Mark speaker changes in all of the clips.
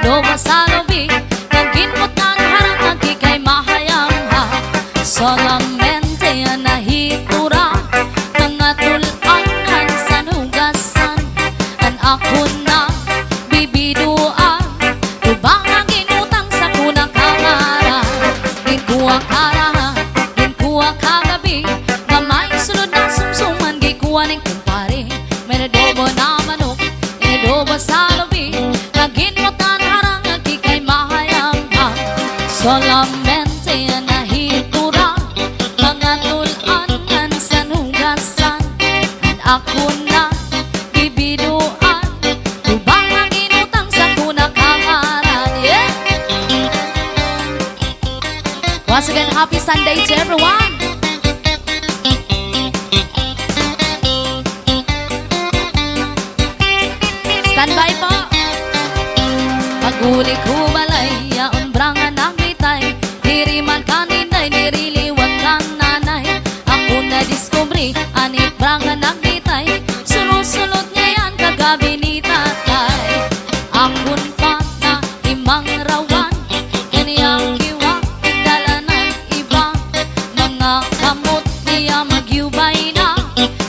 Speaker 1: Merdo masalobi Nagkinmot ng harang Nagkikay mahayang ha Solamente nahitura Mga tulangan sa nugasan An ako na bibiduan Tubang ang ginutang sa kunang kamara Ginkuha kara Ginkuha kagabi Gamay sulod ng sumsuman Gikuha ng kumpare Merdobo na manok Merdobo sa lobi Nagkinmot ng harang Nagkikay mahayang ha Solamente nahitura Mga tulangan sa nugasan At ako na bibiduan Tubang ang inutang sa kunang kamaran. Yeah! Once again, happy Sunday to everyone! Stand by po! Paguli ko balay Yaon brangan ang bitay Diriman kaninay Niriliwag ka nanay Ako na diskubri Anit brangan ang bitay Sulusulot niya yan Kagabi ni tatay Akun pa na imang rawan Kaniyang kiwak Igdala ng iba Mga kamot niya magyubay na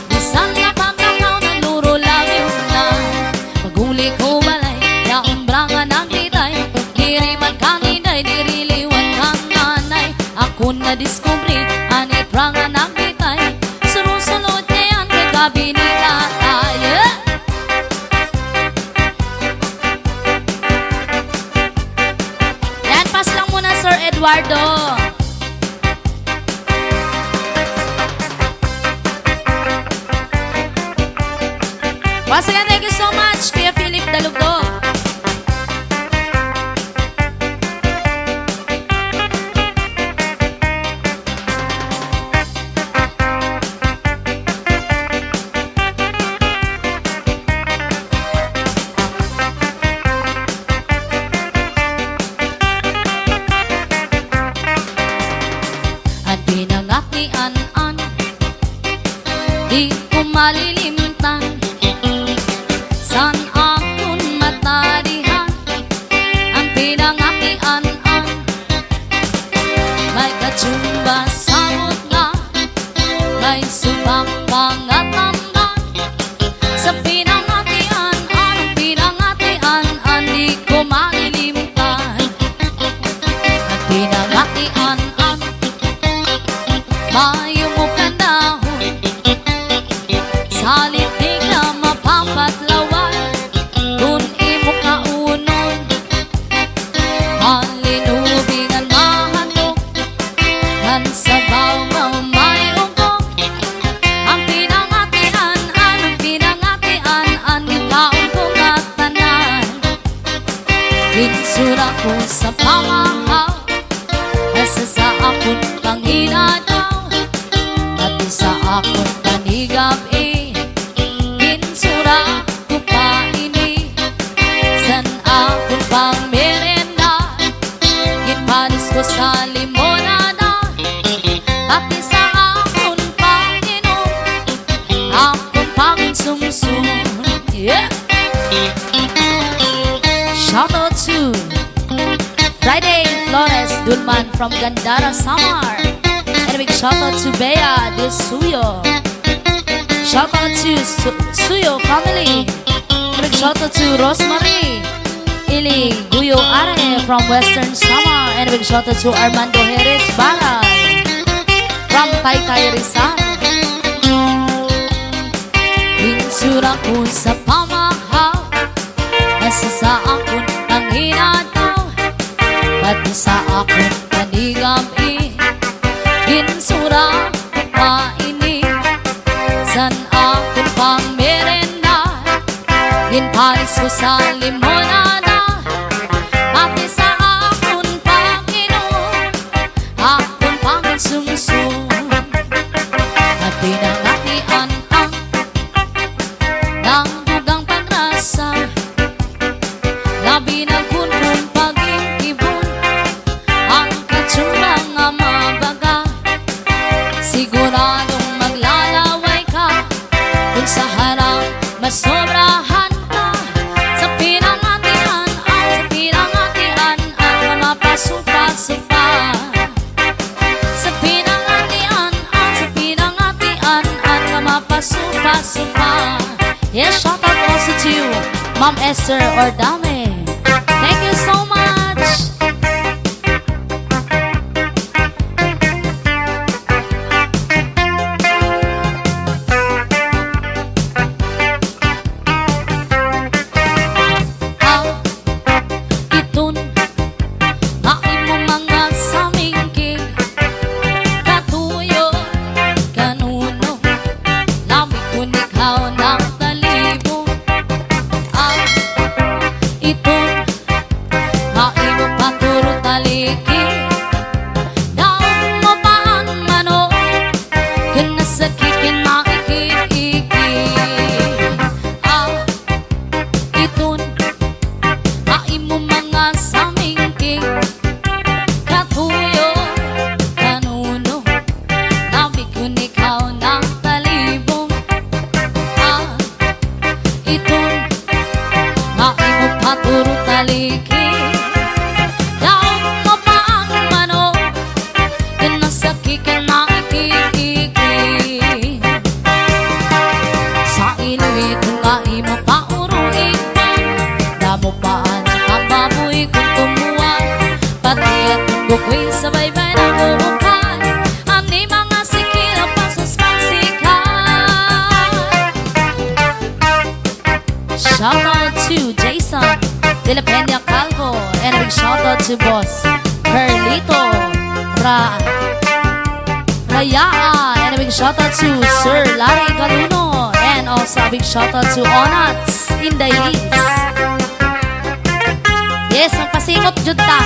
Speaker 1: Bisan na pagkakaw ng luro labiw na Paguli ko balay Yaon brangan ang bitay Diriman kaninay Niriliwan kang nanay Ako na diskubri Anit brangan ang bitay Sulusulot niya yan Kagabi ni tatay. Yeah! Yan, pass lang muna Sir Eduardo. Once again, thank you so much Kuya Philip Dalugdog. At pinangat ni An-An Di ko malilimtan San akon matadihan Ang pinangat ni An-An May katsumba samot na May subak pangatamnan Sa pinangat ni An-An Ang pinangat ni An-An Di ko malilimtan Ang pinangat ni An-An Mayo mo kandahon Salit di ka mapapatlawan Kung imo kaunon Malinubingan mahandok Nan sabaw may ugok Ang pinangatian Ang pinangatian Ang ikaon kong atanan Ginsura ko sa pamahaw Nasa sa akong panginadaw Pati sa akong panigab Ginsura ko pa ini San akong pang merenda Ginpanis ko sa limonada Pati sa akong panginom Akong panginsumsum. Yeah! Shout out to Friday Flores Dulman from Gandara, Samar. And a big shout out to Bea de Suyo. Shout out to Suyo family. And a big shout out to Rosemary Ili Guyo Are from Western Samar. And a big shout out to Armando Jerez Baray from Taytay Rizal. Insura ko sa pamahaw Nasa sa akong panginadaw Pati sa akong panigam Ginsura ko pa ini San akong pang merenda Ginpanis ko sa limonada Pati sa akong panginom Akong panginsumsum At pinangat ni An-An Nang dugang pagrasa Labi na kunpun pag-ibon Ang kitsura nga mabaga Siguradong maglalaway ka Kung sa harang masobrahan ka Sa pinangati Ma'am Esther Ordame. Thank you so much. Iton nga imo mga samingking katuyo kanuno lami kun ikaw ng talibo. Iton nga imo paturo taliki daon mo paan mano kena sakikin maikik-iki. Iton nga imo mga samingking katuyo kanuno lami kun ikaw ng talibong. Iton nga imo paturo taliki daon mo paan mano kena sakikin maikik-iki. Sa inuit nga imo pauruin damo paan ang baboy kung tumuan pati at bukoy sa baybay na buukan ani mga sikila pasaspasikan. Shout out to Jason De La Peña Calvo and a big shout out to Boss Carlito Rayaan and a big shout out to Sir Larry Galuno and also a big shout out to Onats Indailis. Yes, ang pasingot jud ta.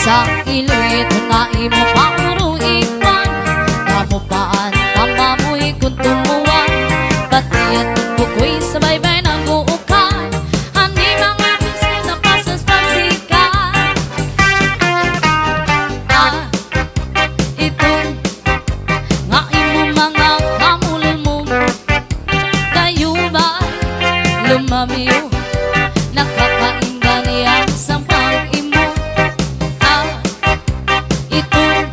Speaker 1: Sa iluit nga imo pauruipan damo paan tamamoy kung tumuan pati at bukoy sa baybay ng buukan ani mga bisig na pasaspasikan. Iton nga imo mga kamulmog kayo ba lumamiyo nakakainggan ang sampang imo. Iton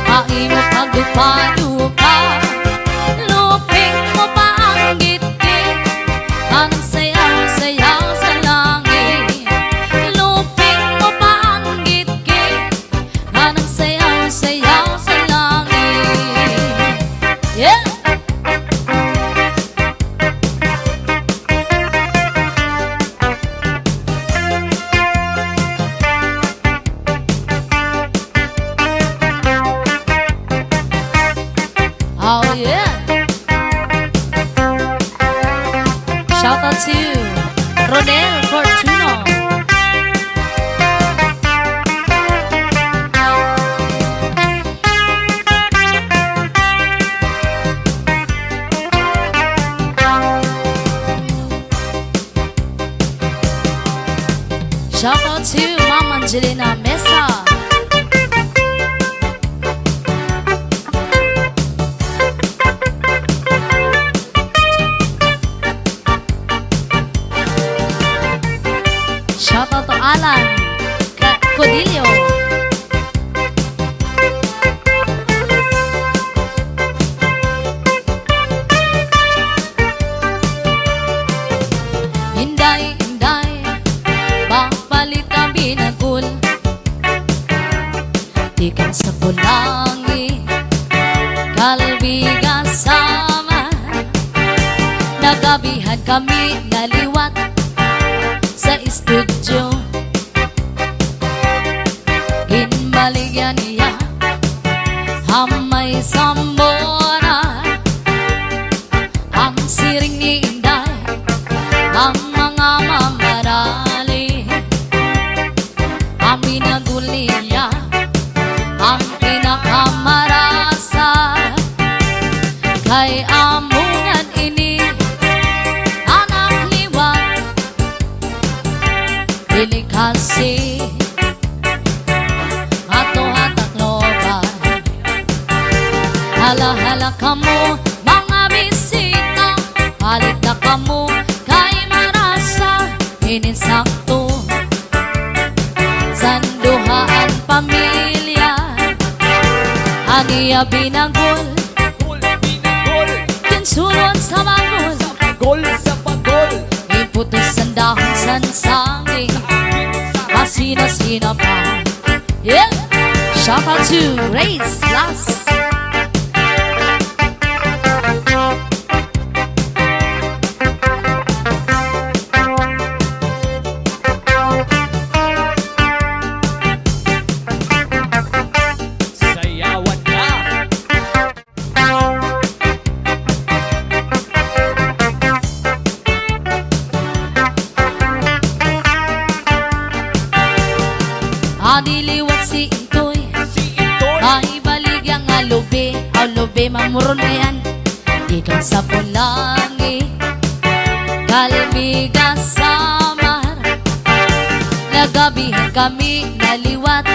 Speaker 1: nga imo pagdupa-dupa luping mo pa ang gitgit anong sayaw-sayaw sa langit. Luping mo pa ang gitgit anong sayaw-sayaw sa langit. Yeah! Oh yeah! Shout out to Rodel Fortuno. Shout out to Ma'am Angelina Mesa. Shout out to Alan Codillo. Hinday, hinday, papalit ang binagul. Di ka sa kulangi, kalbigan sama. Nagabihan kami naliwat sa estudyo. Ginbaligyan niya hamay sambona ang siring ni Inday ang mga mamarali. Amin na niya ang pinakamarasa kay amungan ini anak liwat. Dili kasi ato hatakloban hala-hala kamo mga bisita palit na kamo kay marasa ininsakto sanduhaan pamilya ani iya binanggol,
Speaker 2: Binagol,
Speaker 1: kinsulon sa manggol,
Speaker 2: sa pagol,
Speaker 1: iputos ang dahon sa sanging, masina-sina pa. Yeah! Shout out to Grace Las.
Speaker 2: sayawan na.
Speaker 1: Adiliwat si Intoy,
Speaker 2: Si Intoy,
Speaker 1: mahibalig yang alubi, mamuron ngayon. Ikaw sa pulangi, kalmiga samar. Nagabihin kami naliwat,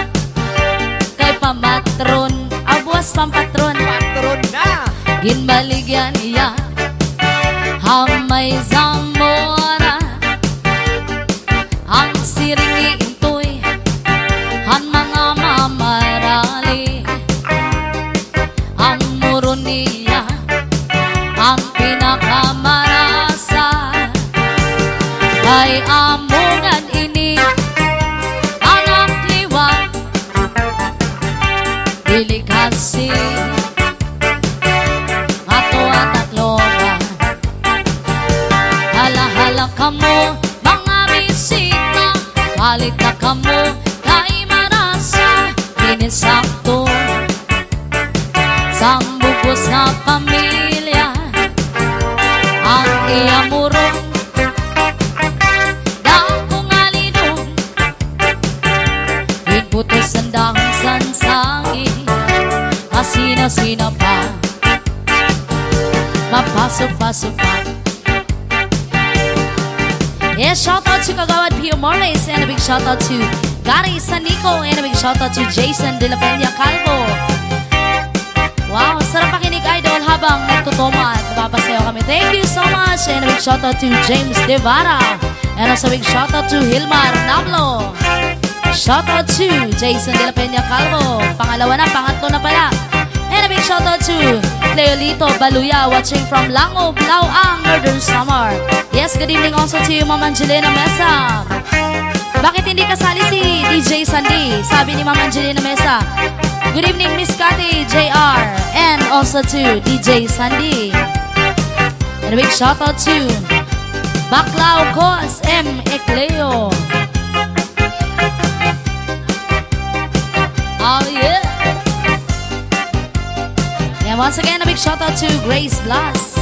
Speaker 1: kay pamatron, abuas pampatron.
Speaker 2: patron na.
Speaker 1: Ginbaligyan iya, hamay zamora. Ang siringi Intoy, han mga mamarali. Ang muro niya, ang pinakamarasa. Ay amungan ini, anak liwat, dili kasi ato at tatloba. Hala-hala kamo, mga bisita, palit na kamo, kay marasa, kinisakto. Sang bugos na pamilya, ang iyamurong, dakong alinong, iputos ang dahon sansangin, masina-sina pa, mapasok-pasok pa. Yeah, shout out to Kagawad Pio Morales, and a big shout out to Gary Sanico, and a big shout out to Jason De La Peña Calvo. Wow, sarap pakinig idol habang nagtutuma at napapasayaw kami. Thank you so much, and a big shout out to James Devara, and also a big shout out to Hilmar Nablo. Shout out to Jason De La Peña Calvo, pangalawa na, pangatlo na pala. And a big shout out to Leolito Baluya, watching from Langob, Lauang, Northern Samar. Yes, good evening also to Ma'am Angelina Mesa. Bakit hindi kasali si DJ Sandy? Sabi ni Ma'am Angelina Mesa. Good evening, Miss Cathy, JR, and also to DJ Sandy. And a big shout out to Baklaw Cos M. Ecleo. Oh yeah. And once again, a big shout out to Grace Blas.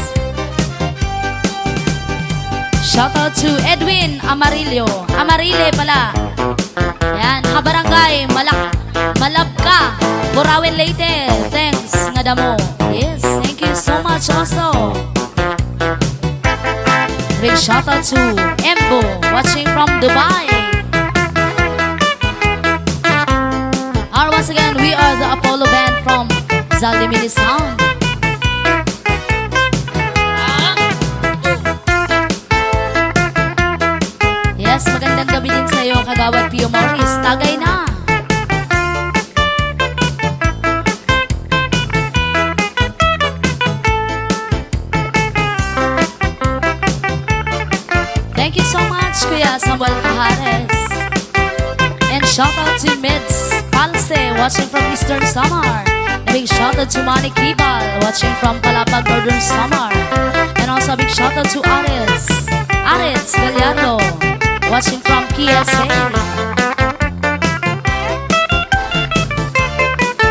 Speaker 1: Shout out to Edwin Amarillo. Amarile pala. Yan, Habarangay, Malabka, Borawen Leyte. Thanks, nga damo. Yes, thank you so much also. Big shout out to Embo, watching from Dubai. And once again, we are the Apollo Band from Zaldimini Sound. Yes, magandang gabi din sa iyo, Kagawad Pio Morris. Tagay na. Thank you so much, Kuya Samuel Cajares. And shout out to Mids Palse, watching from Eastern Samar. A big shout out to Manny Kibal, watching from Palapag, Northern Samar. And also a big shout out to Ares Gallardo, watching from PSA.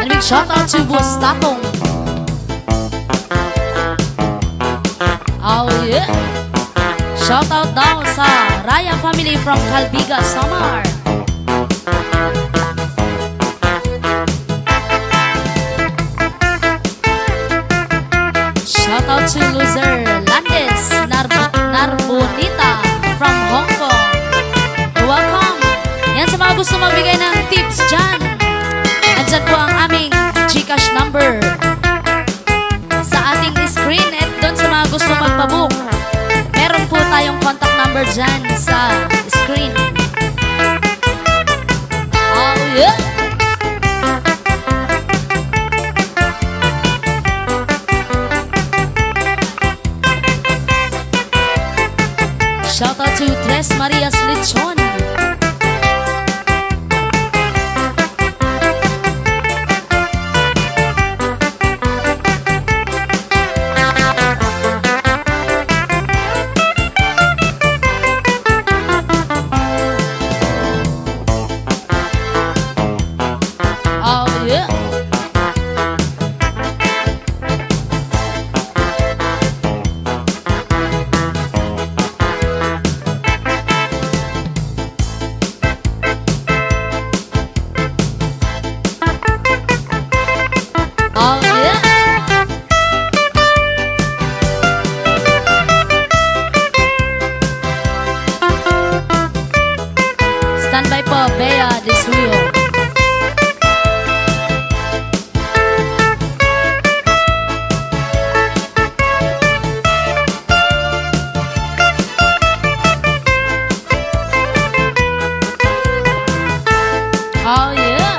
Speaker 1: And a big shout out to Bustatong. Oh yeah. Shout out daw sa Raya family from Calbiga, Samar. Shout out to Loser Landes Narbonita from Hong Kong. Welcome. Yan sa mga gusto magbigay ng tips dyan. Andyan po ang aming GCash number sa ating screen. At doon sa mga gusto magpabook, meron po tayong contact number dyan sa screen. Oh yeah. Shout out to Tres Marias Lechon. Oh yeah. Oh yeah. Stand by po, Bea de Suyo. Oh yeah.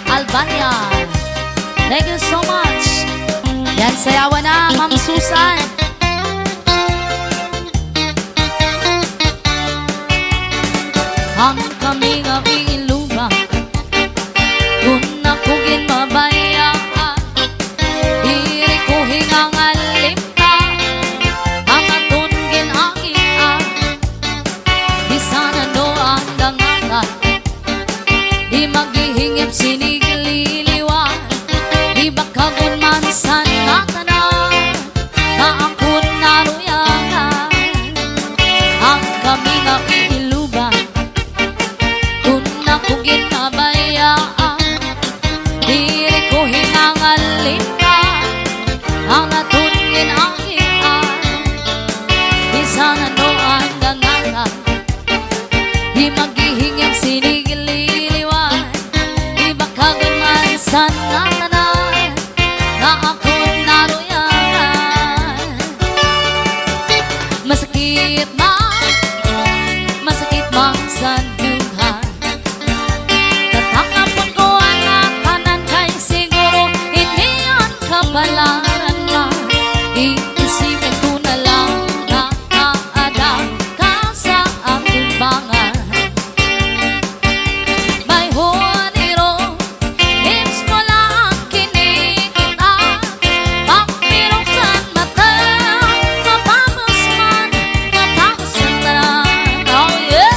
Speaker 1: Albania. Thank you so much. Yan, sayawan na, Ma'am Susan. Ang kami nga iluba, kung nakugin mabayaan, diri ko hingangal limta, ang atun ginakian, di sana no ang dangalan, di maghihingip sinigililiwan, di bakagun man sa natanan, na akon naruyangan, ang kami nga iluba, kung nakugin mabayaan, diri ko hinangalin ka, ang atun ginakian, di sana no ang dangalan, di maghihingip sinigililiwan, di bakagun man sa natanan, na akon naruyangan. Masakit man sa duhan, tatangapon ko ang kanan kay siguro hindi yan kapalaran na, iisipin ko na lang na kaada ka sa aking bangan. May huwaniro, lips mo lang kinikita, pakpiruksan mata, mapapos man, mapapos ang tanan. Oh yeah!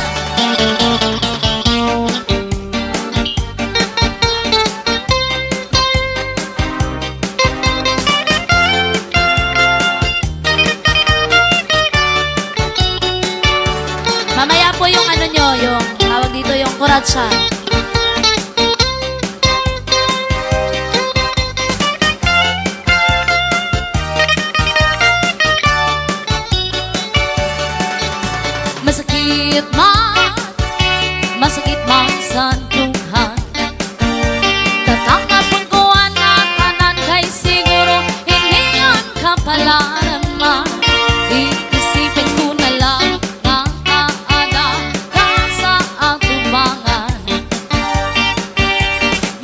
Speaker 1: Mamaya po yung ano nyo, yung tawag dito yung kuratsa. Masakit man sa duhan, tatangapon ko ang kanan kay siguro hindi yan kapalaran man, iisipin ko na lang na kaada ka sa aking bangan.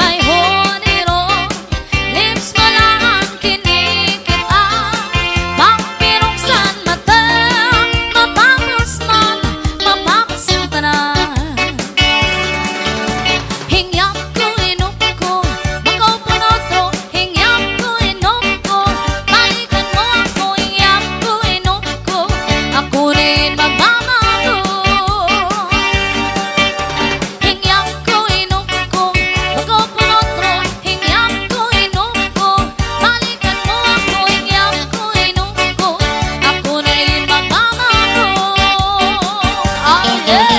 Speaker 1: May honiro, lips mo lang ang kinikita, pakpiruksan mata, mapapos man, mapapos ang tanan. Hingyap ko, inup ko, bakaw punotro, hingyap ko, inup ko, balikan mo ako, hingyap ko, inup ko, ako rin magmamago. Hingyap ko, inup ko, bakaw punotro, hingyap ko, inup ko, balikan mo ako, hingyap ko, inup ko, ako rin magmamago. Oh yeah!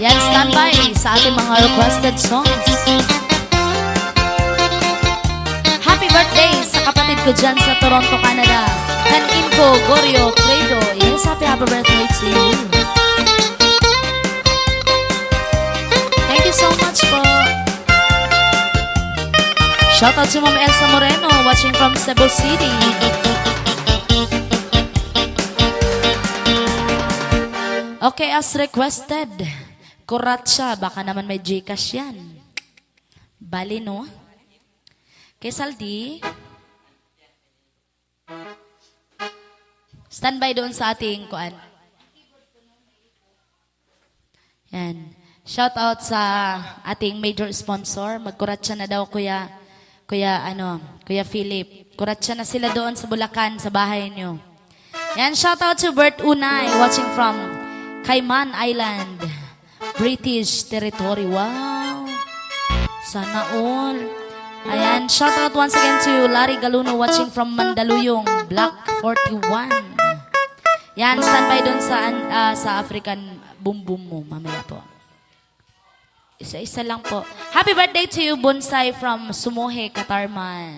Speaker 1: Yan, standby sa ating mga requested songs. Happy birthday sa kapatid ko dyan sa Toronto, Canada. Kanin ko, Gorio, Fredo. Yes, happy birthday to you. Thank you so much po. Shout out to Ma'am Elsa Moreno watching from Cebu City. Okay, as requested, kurat siya. Baka naman may Gcash yan. Bali, no? Kay Saldi. Standby doon sa ating kuan. Yan. Shout out sa ating major sponsor. Magkuratsa na daw Kuya Philip. Kuratsa na sila doon sa Bulacan, sa bahay niyo. Yan, shout out to Bert Unay watching from Cayman Island, British territory. Wow. Sana all. Ayan, shout out once again to Larry Galuno watching from Mandaluyong, Block 41. Yan, standby doon sa African boom boom mo. Mamaya po. Isa-isa lang po. Happy birthday to you, Bonsai from Sumohe, Katarman.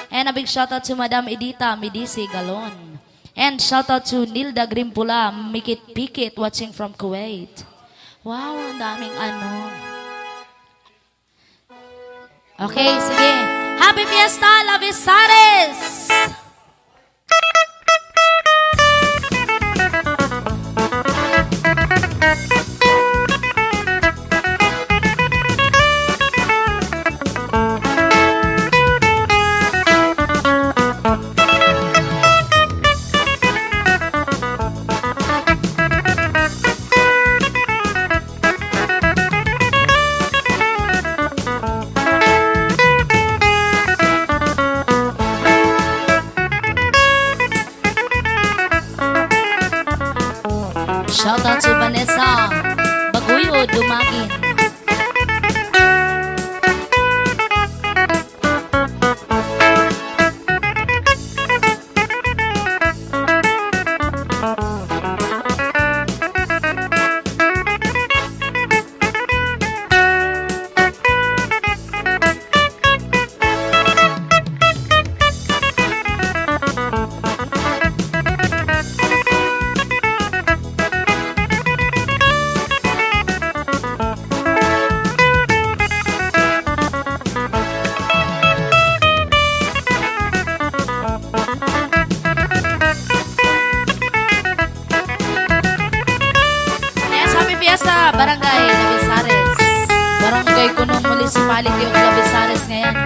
Speaker 1: And a big shout out to Madam Edita Medici Galon. And shout out to Nilda Grimpula, Mikit Pikit watching from Kuwait. Wow, ang daming ano. Okay, sige. Happy Fiesta, La Visares! Shout out to Vanessa Baguyo Dumagin. Sa Barangay Labisares. Barangay Kunong Municipality of Labisares ngayon.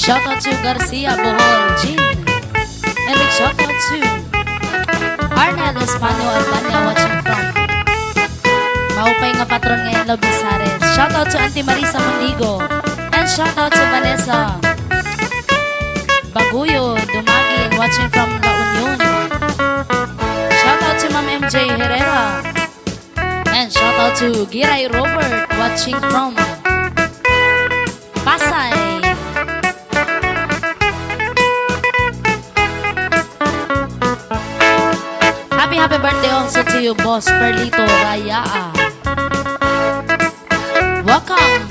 Speaker 1: Shout out to Garcia Bohol, Jean. And big shout out to Arnel Espano Albania watching from maupay nga patron ngayon Labisares. Shout out to Auntie Marisa Mundigo. And shout out to Vanessa Baguyo Dumagin watching from La Union. Shout out to Ma'am MJ Herrera. And shout out to Giray Robert watching from Pasay. Happy birthday also to you, Boss Perlito Rayaa. Welcome.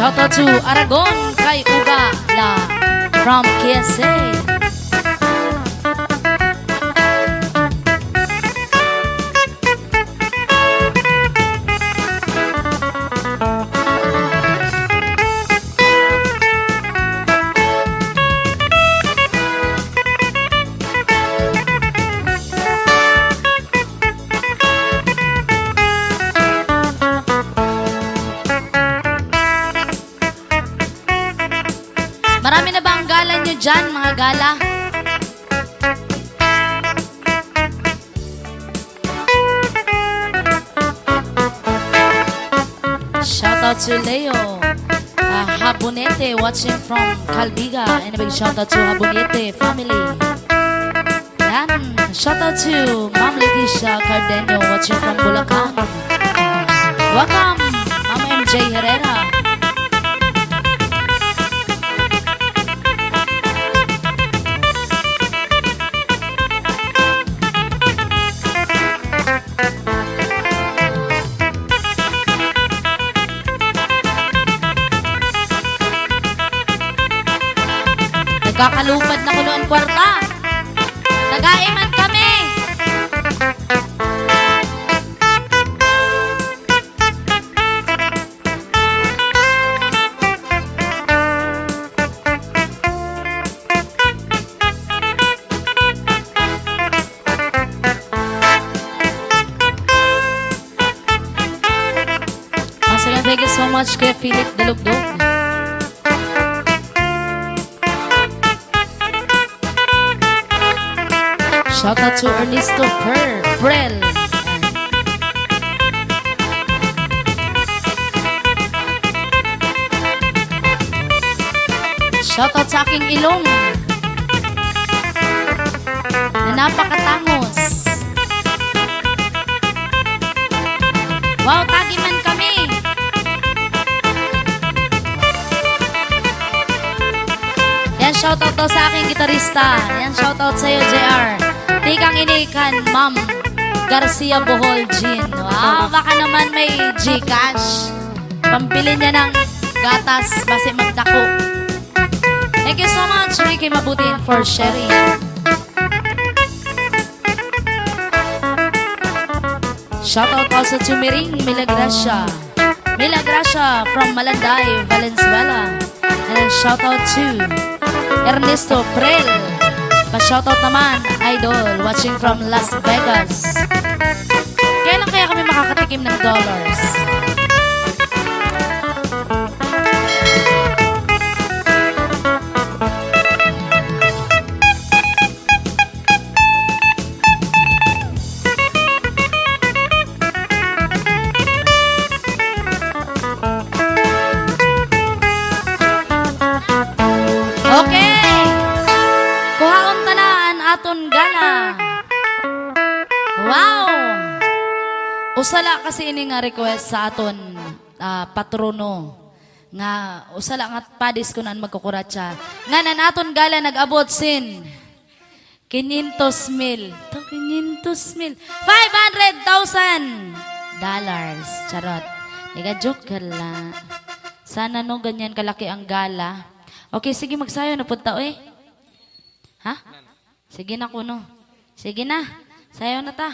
Speaker 1: Shout out to Aragon kay Uga La from KSA. Marami na ba ang gala nyo dyan, mga gala? Shout out to Leo Habonete watching from Calbiga. And a big shout out to Habonete family. Yan. Shout out to Ma'am Leticia Cardenio watching from Bulacan. Welcome, Ma'am MJ Herrera. much kay Philip Dalugdog. Shout out to Ernesto Prel. Shout out sa aking ilong na napakatangos. Wow, tagi man kami. Yan, shout out daw sa aking gitarista. Yan, shout out sa iyo, JR. Tikang inikan, Ma'am Garcia Bohol Jean. Wow, baka naman may Gcash. Pambili niya ng gatas, basi magdako. Thank you so much, Ricky Mabutin, for sharing. Shout out also to Miring Milagracia. Milagracia from Malanday, Valenzuela. And then shout out to Ernesto Prel. Pa-shout out naman, Idol, watching from Las Vegas. Kailan kaya kami makakatikim ng dollars? Okay! Kuhaon tanan aton gala. Wow! Usala kasi ini nga request sa aton patrono. Nga usala nga padis kunan magkukuratsa. Nga nan aton gala nag-abot sin 500,000. To 500,000. 500,000 dollars. Charot. Nega-joke ka la. Sana no ganyan kalaki ang gala. Okay, sige, magsayo na punta, eh. Ha? Sige na, kuno. Sige na. Sayo na ta.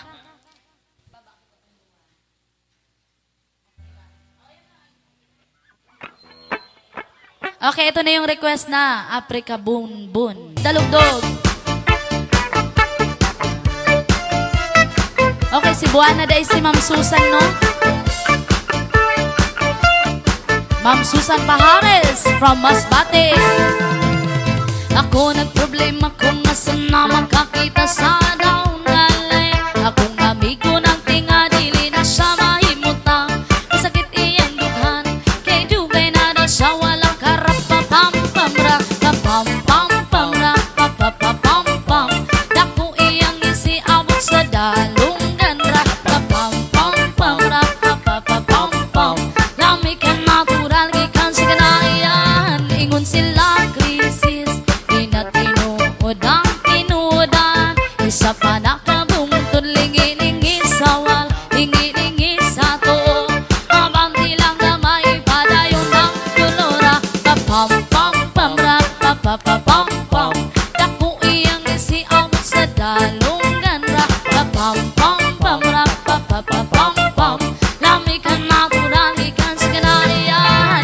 Speaker 1: Okay, ito na yung request na Africa Boon Boon. Dalugdog. Okay, si Buana day si Ma'am Susan, no? Ma'am Susan Pahares from Masbate. Ako nagproblema kung nasan na magkakita sa daon nalay. Akong amigo ng tinga dili na siya mahimutang. Masakit iyang dughan kay dugay na daw siya walang karapapam-pam rak papam-pam-pam rak papapam-pam. Dako iyang isiabot sa dalungan rak papam-pam-pam rak papapam-pam. Lami ka natural gikan sa kanayan. Ingon sila krisis Tinatinuod ang tinudan. Isa pa nakabungtod lingi-lingi sa wal, lingi-lingi sa to. Abang tilang gamay padayon ng dolora. Papam-pam-pam rak papapam-pam. Dako iyang isiabot sa dalungan rak papam-pam-pam rak papapam-pam. Lami ka natural gikan sa kanayan.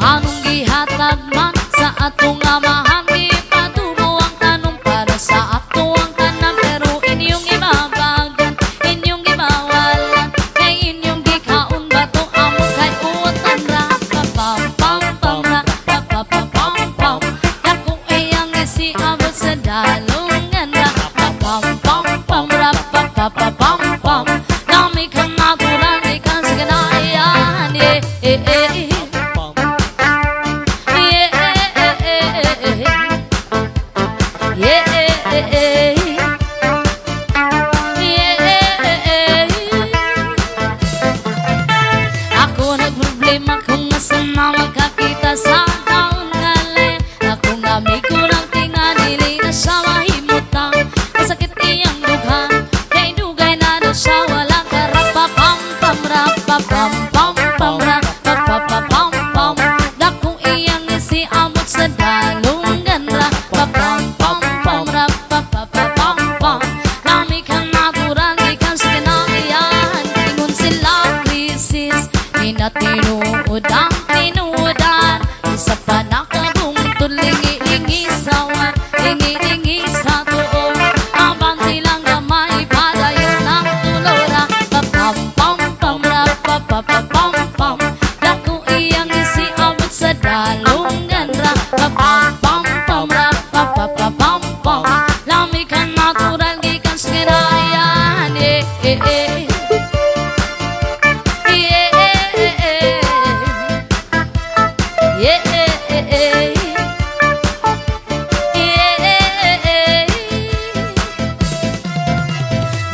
Speaker 1: Anong gihatag man sa atong amahan, ipatubo ang tanong para sa ato ang tanan, pero inyong iba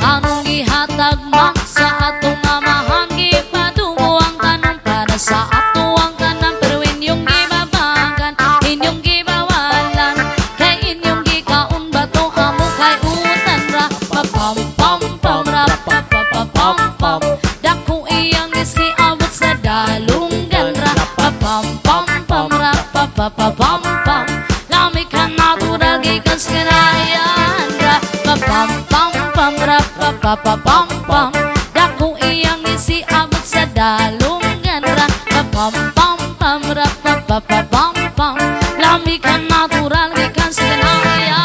Speaker 1: Anong gihatag man sa atong amahan, gipadugo ang tanan para sa ato ang tanan, pero inyong gibabagan, inyong gibawalan, kay inyong gikaon bato amo kay utan ra. Papam pam pam ra papapam pam, dako iyang isiabot sa dalunggan ra. Papam pam pam ra papapam pam, lami ka natural gikan sa kanayan ra. Papam pam pam ra papapam pam, dako iyang isiabot sa dalunggan ra. Papam pam pam ra papapam pam, lami ka natural gikan sa kanayan.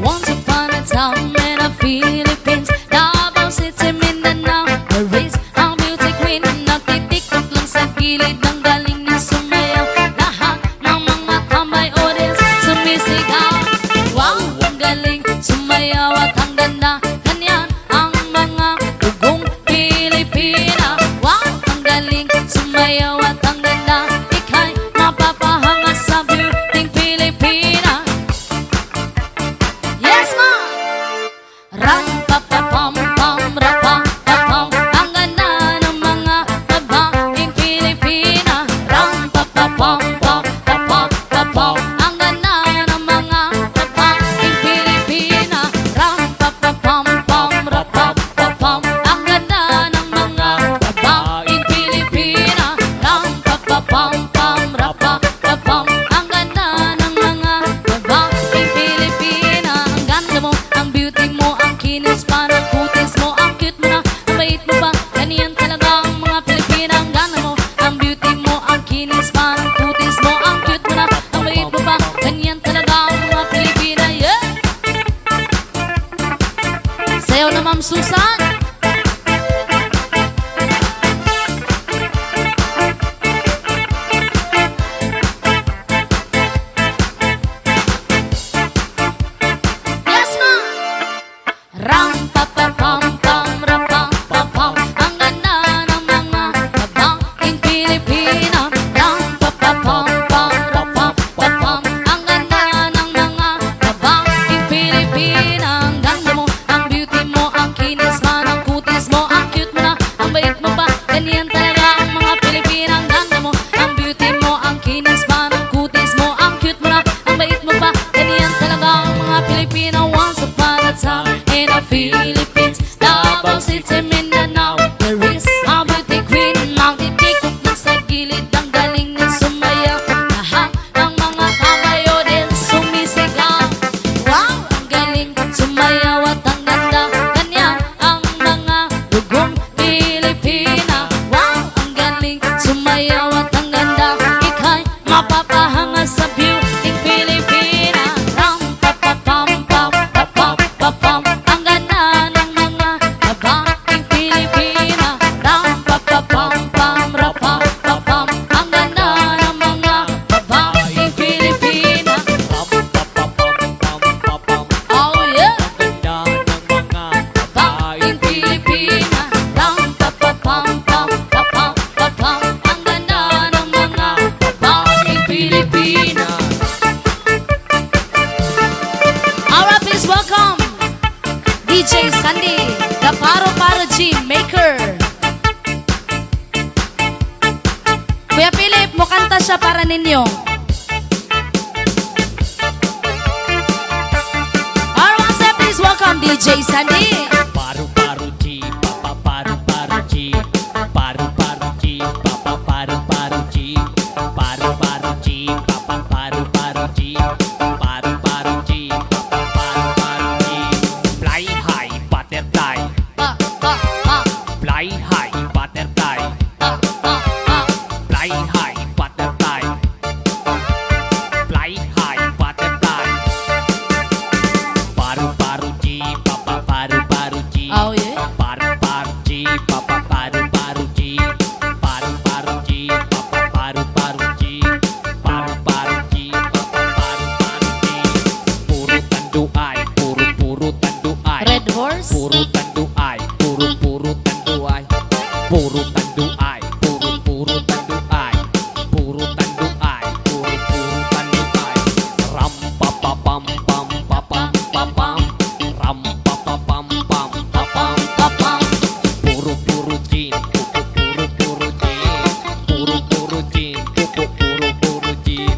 Speaker 1: Once upon a time in the Philippines, Davao City, Mindanao, there is a beauty queen na nagtitiktok lang sa gilid ng galing na sumayaw. Lahat ng mga tambay audience sumisigaw. Wow, ang galing sumayaw at ang ganda, ganyan ang mga dugong Pilipina. Wow, ang galing sumayaw at ang ganda, ika'y mapapahanga sa beauty Pilipina. Yes, ma! Ram pa pa pam pam ra pa pa pam, ang ganda ng mga babaeng Pilipina. Ram pa pa pam pam pa pa pa pam, ang ganda ng mga babaeng Pilipina. Ram pa pa pam pam ra pa pa pam, ang ganda ng mga babaeng Pilipina. Ram pa pa pam pam ra pa pa pam, ang ganda ng mga babaeng Pilipina. Ang ganda mo, ang beauty mo, ang kinis pa ng kutis mo, ang cute mo na, ang bait mo pa, ganyan talaga ang mga Pilipina. Ang ganda mo, ang beauty mo, ang kinis pa ng kutis mo, ang cute mo na, ang bait mo pa, ganyan talaga ang mga Pilipina. Yeah! Sayaw na Ma'am Susan. Yes, ma! Ram pa pa pam pam ra pa pa pam, ang ganda ng mga babaeng Pilipina. Ram pa pa pam pam ra pa pa pam, ang ganda ng mga babaeng Pilipina. Ang ganda mo, ang beauty mo, ang kinis pa ng kutis mo, ang cute mo na, ang bait mo pa, ganyan talaga ang mga Pilipina. Ang ganda mo, ang beauty mo, ang kinis pa ng kutis mo, ang cute mo na, ang bait mo pa, ganyan talaga ang mga Pilipina. Once upon a time in the Philippines, Davao City, Mindanao, there is a beauty queen na nagtitiktok lang sa gilid ng galing na sumayaw. Lahat ng mga kabayo din sumisigaw. Wow, ang galing sumayaw at ang ganda, ganyan ang mga dugong Pilipina. Wow, ang galing sumayaw at ang ganda, ika'y mapapahanga sa beauty Pilipina. Ram pa pa pam pam pa pa pa pam, ang ganda ng mga babaeng Pilipina. Ram pa pa pam pam ra pa pa pam, ang ganda ng mga babaeng Pilipina. Oh yeah! Babaeng Pilipina. Ram pa pa pam pam pa pa pa pam, ang ganda ng mga babaeng Pilipina. Alright, please welcome DJ Sandy, the Paro-Paro G Maker. Kuya Philip, mukanta siya para ninyo. Alright, please welcome DJ Sandy.
Speaker 2: Paru paru G, papa paru paru G, paru paru G, papa paru paru G, paru paru G, papa paru paru G, paru paru G, papa paru paru G. Fly high, butterfly. Fly high, butterfly. Fly high, butterfly. Fly high, butterfly. Paru paru G, papa paru paru G.
Speaker 1: Oh yeah.
Speaker 2: Paru paru G, papa paru paru G. Paru paru G, papa paru paru G. Paru paru G, papa paru paru G. Puro tanduay, puro tanduay.
Speaker 1: Red horse.
Speaker 2: Puro tanduay, Puro tanduay, puro tanduay, puro tanduay, puro tanduay. Ram pa pa pam pam pa pam pa pam, ram pa pa pam pam pa pam pa pam. Puro gin, puro gin, puro gin, puro gin, puro gin, puro gin,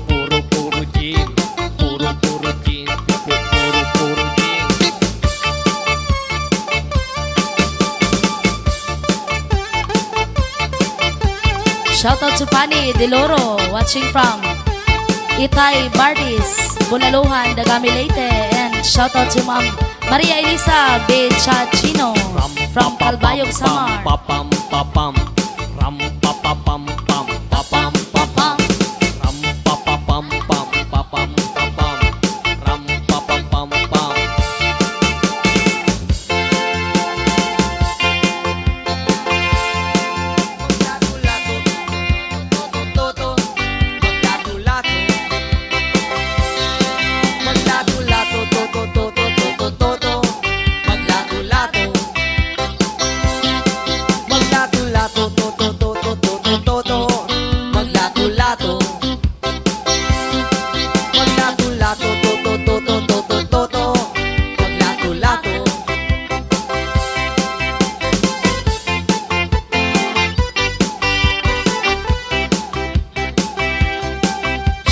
Speaker 2: puro gin, puro gin.
Speaker 1: Shout out to Pani Deloro, watching from Itay Bardis, Bulaluhan, Dagami Leyte. And shout out to Ma'am Maria Elisa Bechachino from Calbayog, Samar.
Speaker 2: Papam papam, ram papam pam papam papam, ram papam pam papam papam, ram papam pam pam.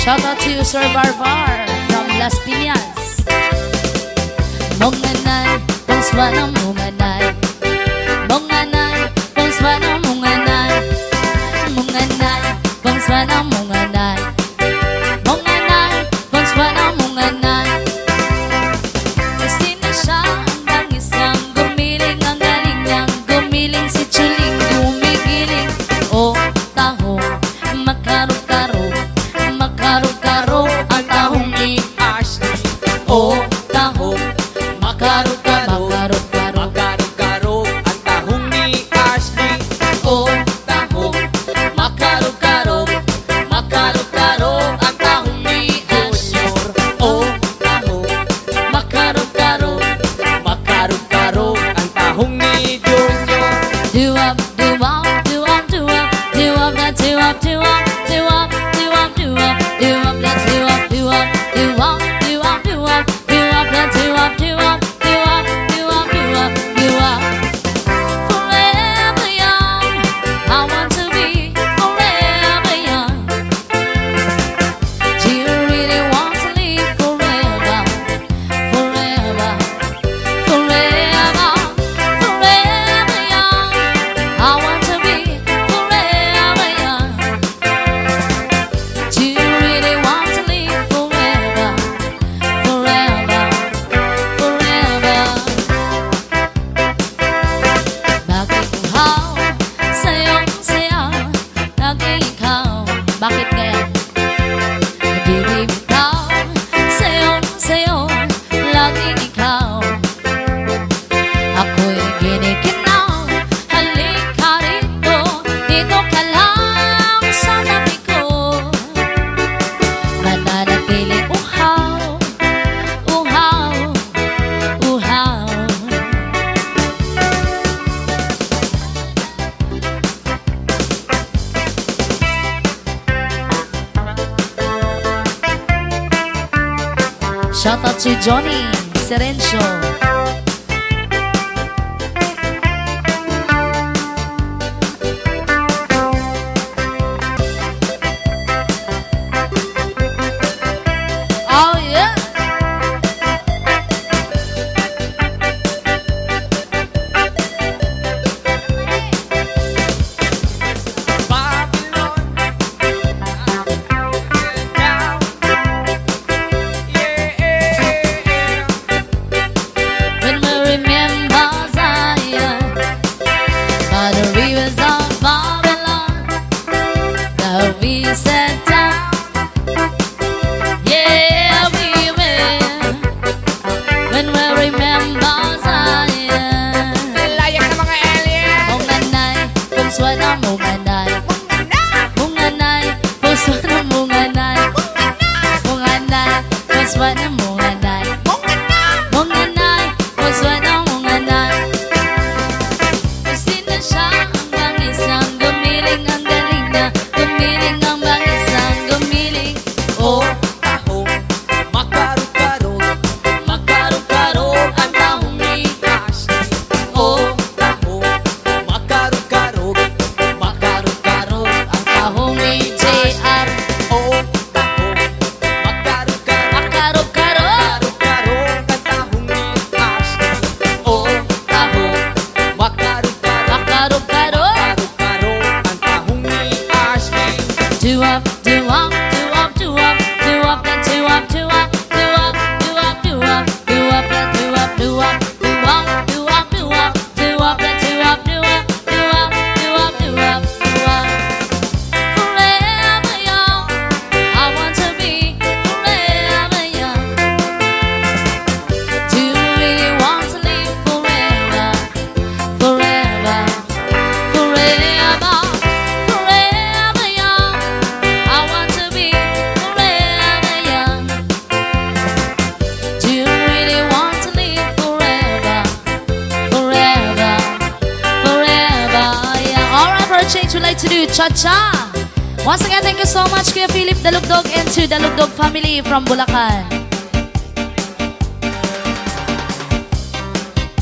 Speaker 1: Shout out to Sir Barbar from Las Piñas. Monganay, pangswana monganay. Monganay, pangswana monganay. Monganay, pangswana monganay. Monganay, pangswana monganay. Kasi na siya ang bangis niyang gumiling. Ang galing niyang gumiling. Si Chuling gumigiling. O taho, makarog-karog. Makarog-karog ang tahong ni Ashley. O tahong makarog-karog.
Speaker 2: Makarog-karog ang tahong ni Ashley.
Speaker 1: O tahong makarog-karog. Makarog-karog ang tahong ni Junior. O tahong makarog-karog.
Speaker 2: Makarog-karog ang tahong ni Junior.
Speaker 1: Do-up, do-up, do-up, do-up. Do-up na do-up, do-up, do-up. Do-up, do-up, do-up na do-up, do-up. Do-up, do-up, do-up. Do-up na do-up, do-up. Do-up, do-up, do-up, do-up. Forever young, I want to be forever young. Do you really want to live forever? Forever, forever, forever young. I want to be forever young. Do you really want to live forever? Forever, forever. Bakit ikaw, sayong saya, laging ikaw? Bakit kaya? Nagiging ikaw, sayong sayo, laging ikaw. Ako'y ginikinaw, halika rito, dito ka lang sa tabi ko. Mananatiling uhaw, uhaw, uhaw. Shout out to Johnny Serencio. Oh yeah.
Speaker 2: Babylon, down, yeah.
Speaker 1: to Cha-Cha. Once again, thank you so much Kuya Philip Dalugdog and to Dalugdog family from Bulacan.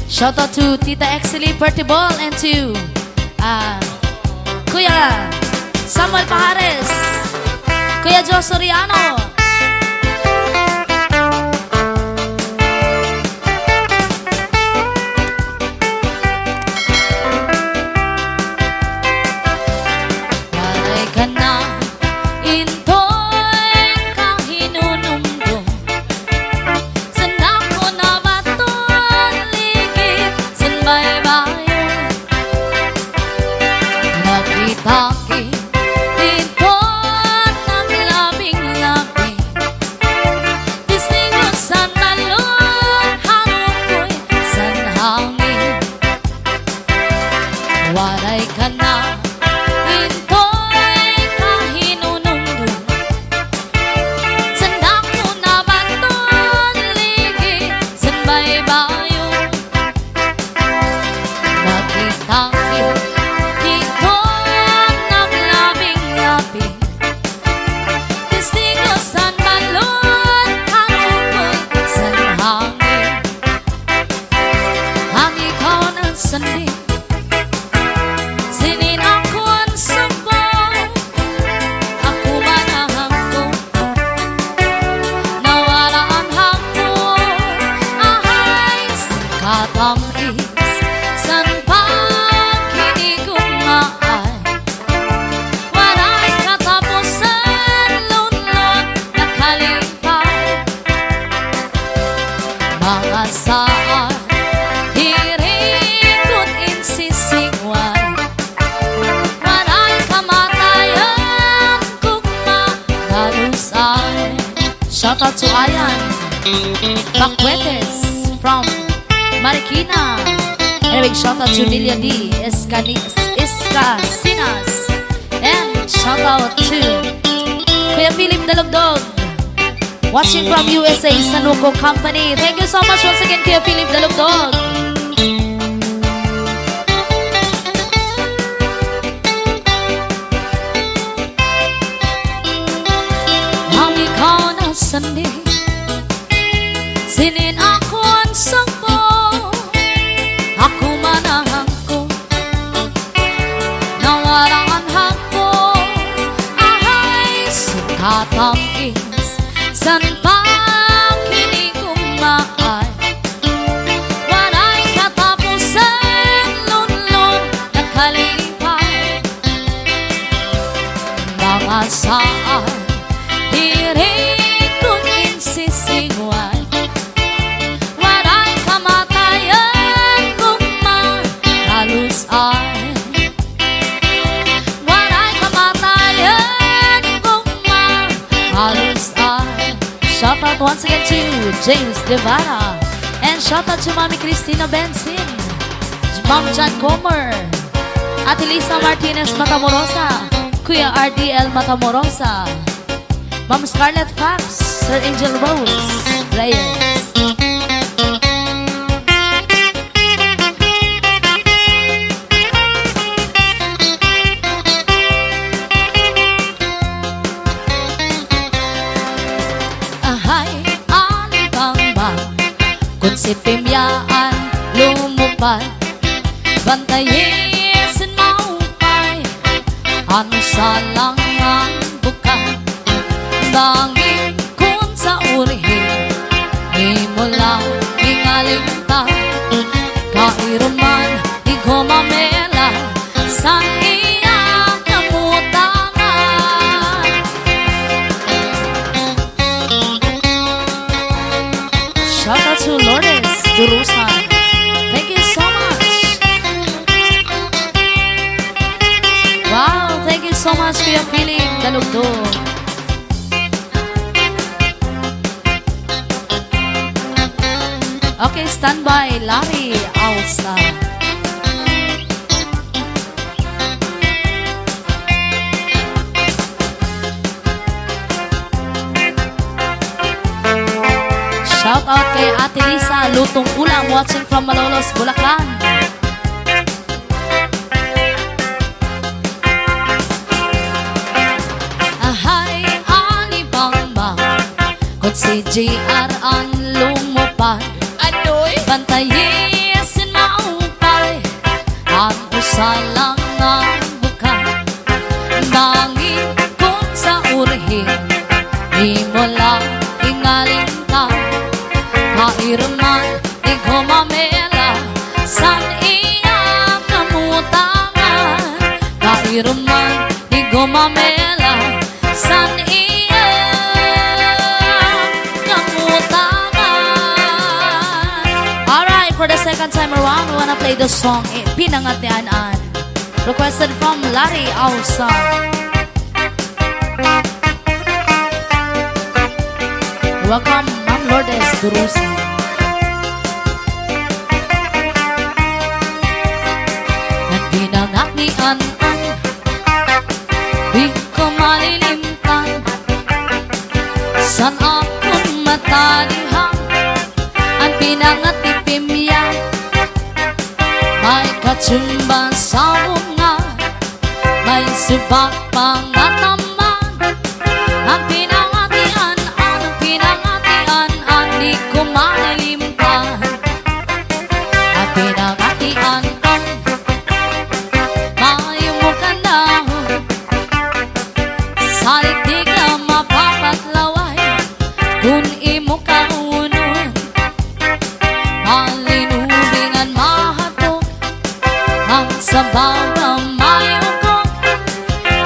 Speaker 1: Shout out to Tita Exely Pertibol and to Kuya Samuel Pajares, Kuya Joe Soriano. Waray ka na, intoy kahinunumdum. San ako na baton ligid, san baybayo. Nakitaki, ito ng labing-labing. Distingon sa talon, harong ko'y san hangin. Waray ka na, intoy kahinunumdum. San ako na baton ligid, san baybayo. Nakitaki, ito ng labing-labing. Testigo sa talon, harong ko'y san hangin. Ang ikaw ng sandi, sinin ako ang sabay. Ako man ang hangko, nawala ang hangko. Ahay, sa katamis, san paghinigumaan. Waray katapusan, lunlon nakalipay. Mga saan, hirikot insisingwan. Waray kamatayan, kugma dalusan. Shout out to Ayan Bacuetes from Marikina. And a big shout out to Lilia D. Escasinas. And shout out to Kuya Philip Dalugdog, watching from USA, Sanuco Company. Thank you so much once again, Kuya Philip Dalugdog. Ang ikaw na sandi, sinin ako ang sakbo. Ako man ang hangko, nawala ang hangko. Ahay, sa katamis, san paghinigumaan. Waray katapusan, lunlon nakalipay. Mga saan, hirikot insisingwan. Waray kamatayan, kugma dalusan. Waray kamatayan, kugma dalusan. Shout out once again to James Devara. And shout out to Mami Cristina Bensin, Ma'am John Comer, Ate Lisa Martinez Matamorosa, Kuya RDL Matamorosa, Ma'am Scarlett Fox, Sir Angel Rose Reyes. Ahay, alibang-bang, kung si Pimyaan lumupad, bantayin sin maupay. Ano sa lang ang bukan, bangin kun sa urihin, di mo lang ingalinta. Kairuman, di ko mamela, san iya kamutangan. Shout out to Lourdes Durusan. Thank you so much. Wow, thank you so much Kuya Philip Dalugdog. Okay, stand by Larry Alsa. Shout out kay Ate Lisa Lutong Ulam, watching from Malolos, Bulacan. si JR ang lumupad.
Speaker 2: Ano'y?
Speaker 1: Bantayisin maupay ang usalang nga buka. Bangin kung sa urihin, di mo lang ingaling ka. Kairman, di gumamela, san iya kamutangan. Kairman, di gumamela, san iya kamutangan. Alright, for the second time around, we wanna play the song Pinangat ni An-An, requested from Larry Ausa. Welcome, Ma'am Lourdes Durusi. Nagpinangak ni An-An, di ko malilimtan. San akong matalihang ang pinangat ni Pimya. May katsumba sa bunga, may subak pangataman. Ang pinangatian, ang pinangatian, ang di ko malilimtan. Ang pinangatian, mayong mukhang dahon, sa liktig na mapapatlaway, kung imo kaunon. Malinubingan mahatok, ang sabaw na mayukok.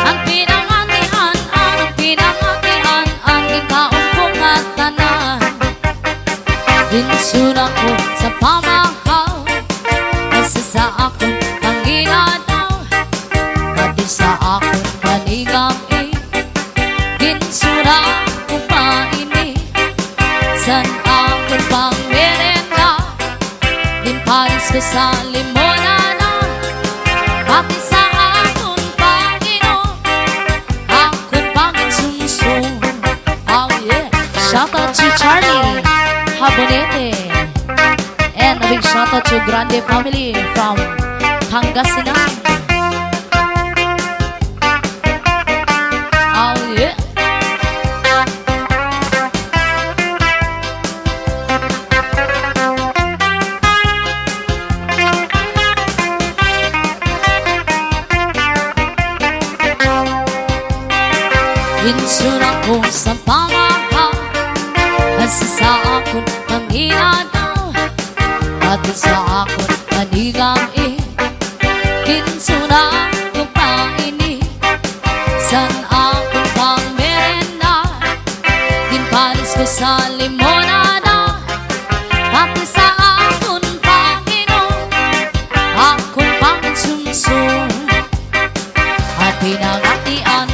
Speaker 1: Ang pinangatian, ang pinangatian, ang ikaupok at tanan. Dinsura ko sa pamahaw, kasi sa akong panginadaw, pati sa akong panigami. Dinsura ko pa ini, san akong pangmerenda. Dinpalis ko sa limonada, pati sa akong Panginoon, akong Panginoon. Oh yeah! Shout out to Charlie Habonete, and a big shout out to Grande family from Pangasinan. Oh yeah! Insura ko sa pamahaw, kasi sa akong panginadaw, pati sa akong panigami. Kinsura ko pa ini, san akong pangmerenda. Dinpalis ko sa limonada, pati sa akong Panginoon, akong Panginoon. At pinangatian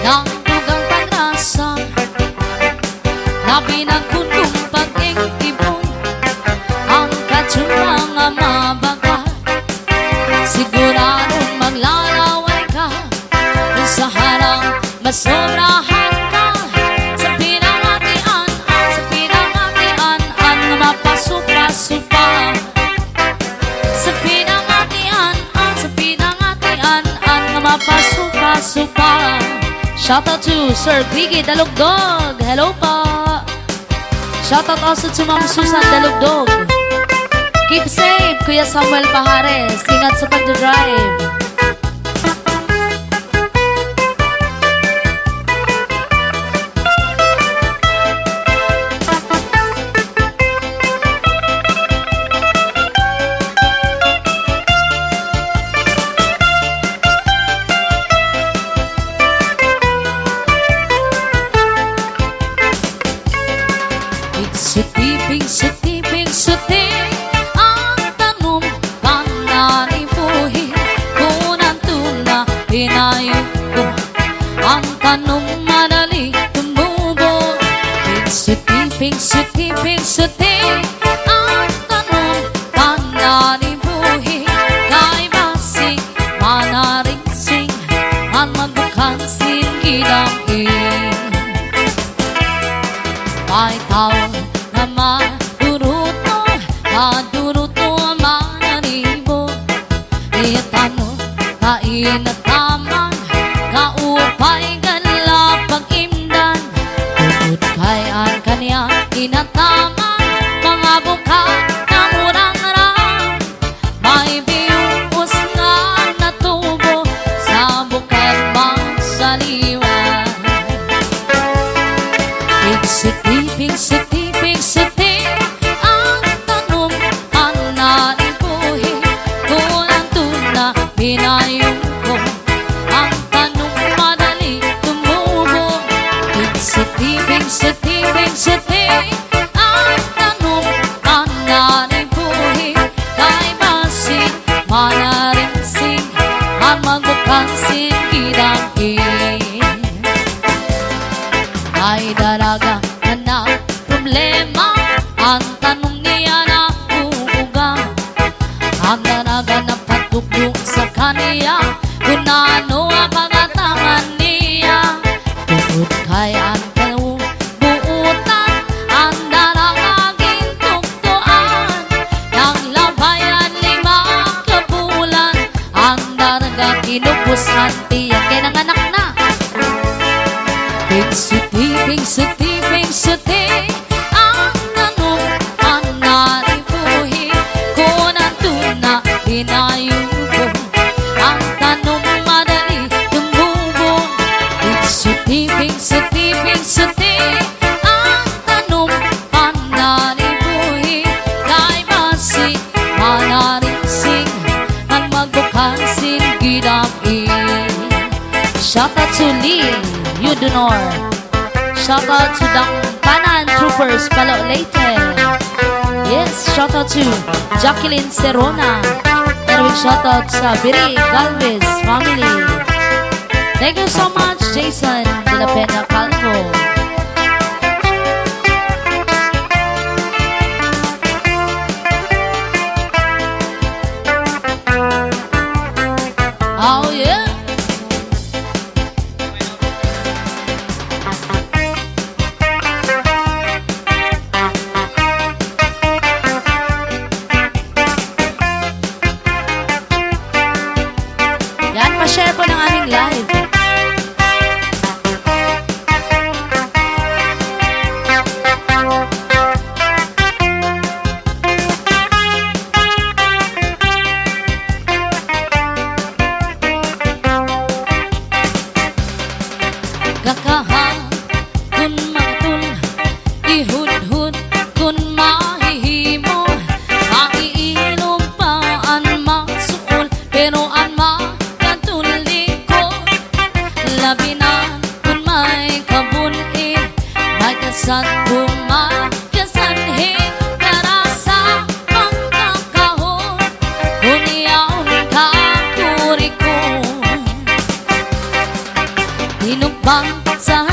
Speaker 1: ng dugang pagrasa, labi ng kundong pag-ingibon, ang katsura nga mabaga. Siguradong maglalaway ka, kung sa harang masobrahan ka. Sa pinangatian, sa pinangatian, ang mapasupa-supa. Sa pinangatian, sa pinangatian, ang mapasupa-supa. Shout out to Sir Biggie Dalugdog. Hello po. Shout out also to Ma'am Susan Dalugdog. Keep safe, Kuya Samuel Pahares. Ingat sa pagdadrive. Suti, ang tanong pananibuhin, kunang tuna pinayo ko, ang tanong madali tumubo. Suti, ang tanong pananibuhin, kay basing manaringsing, ang magbukhang singidangin. May tao na maduruto mananibo, iyatano kainatamang kaupay ganla pag-imdan. halaman, mga bukal na murang-rang. May bius nga natubo sa bukal magsaliwan. Pigsiti, pigsiti, pigsiti ang tanong ang naribuhi. Kung ang tuna pinayong ko, ang tanong madali tumubo. Pigsiti, pigsiti, pigsiti ang tanong ang naribuhi. Kay basig manarinsig ang magbukang sigidangin. Ay dalaga na problema ang tanong niya na uuga. Ang dalaga na patugtog sa kaniya kung ano ang pagatangan niya. Tungkol kay ang buutan ang dalaga gintugtuan. Nang labayan 5 kabulan ang dalaga kinubusan tiyan kay nanganak na. Pigsiti, pigsiti, pigsiti ang tanong ang naribuhi. Kung ang tuna pinayong ko, ang tanong madali tumubo. Pigsiti, pigsiti, pigsiti ang tanong ang naribuhi. Kay basig manarinsig ang magbukang sigidangin. Shout out to Lee Yudunor. Shout out to the Panan Troopers Palo Leyte. Yes, shout out to Jacqueline Serona. And we shout out sa Biri Galvez family. Thank you so much, Jason de la Peña Calvo. Oh yeah. Yan, pa-share po ng aming live. Gakahan kun matul, ihud-hud kun mahihimo. Maiilog pa ang masuol, pero ang makatulikod. Labinan kun may kabuni, may kasat kung makasanhi. Karasa pagkakahon, kuniyaon kakurikon. Tinubang sa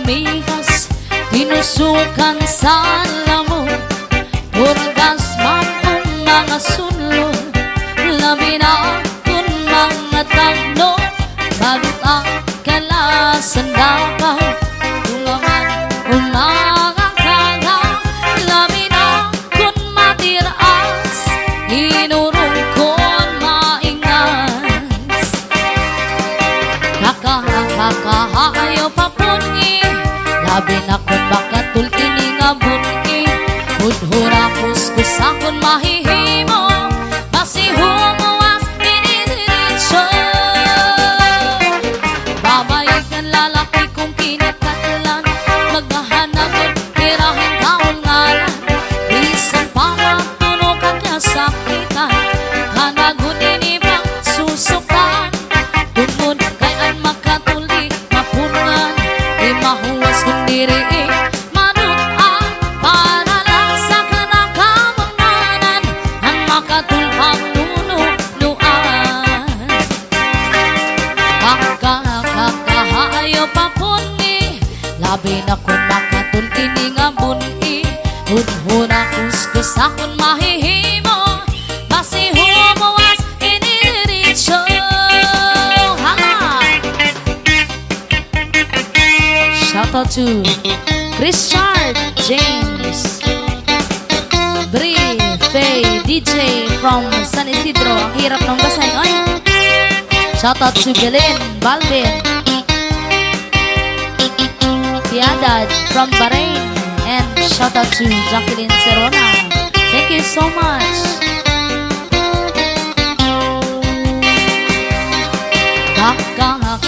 Speaker 1: migas, tinusukan sa lamon. Purgas man ang mga sunlon, labi na kung mga tagno. Bagot ang kalasan dapaw, tulungan kung mga kaga. Labi na kung matiraas, hinurong kung maingas. Kakahayo papungi, labi na kung bakatul kini nga bungi. Hudhura kuskus akon mahihimo, masihumuwas inidiretso. Babayag ng lalaki kung kinakatlan, maghahanapon tirahin kaon ngalan. Bisan pa matunog ang kasakitan, hanagun inibang susukan. Tungod kay ang makatuli mapungan, di mahuwas kung diri manutan. Para lang sa kanakamanganan, ang makatulpang nununuan. Kakahayo papungi, labi na kung makatul ini nga buni. Hudhuna kuskus akon mahihimo, masihumuwas inidiretso. Shout out to Richard James, Bri, Faye, DJ from San Isidro. Ang hirap ng basahin, oy. Shout out to Belen, Balvin, Tiadad from Bahrain, And shout out to Jacqueline Serona. Thank you so much.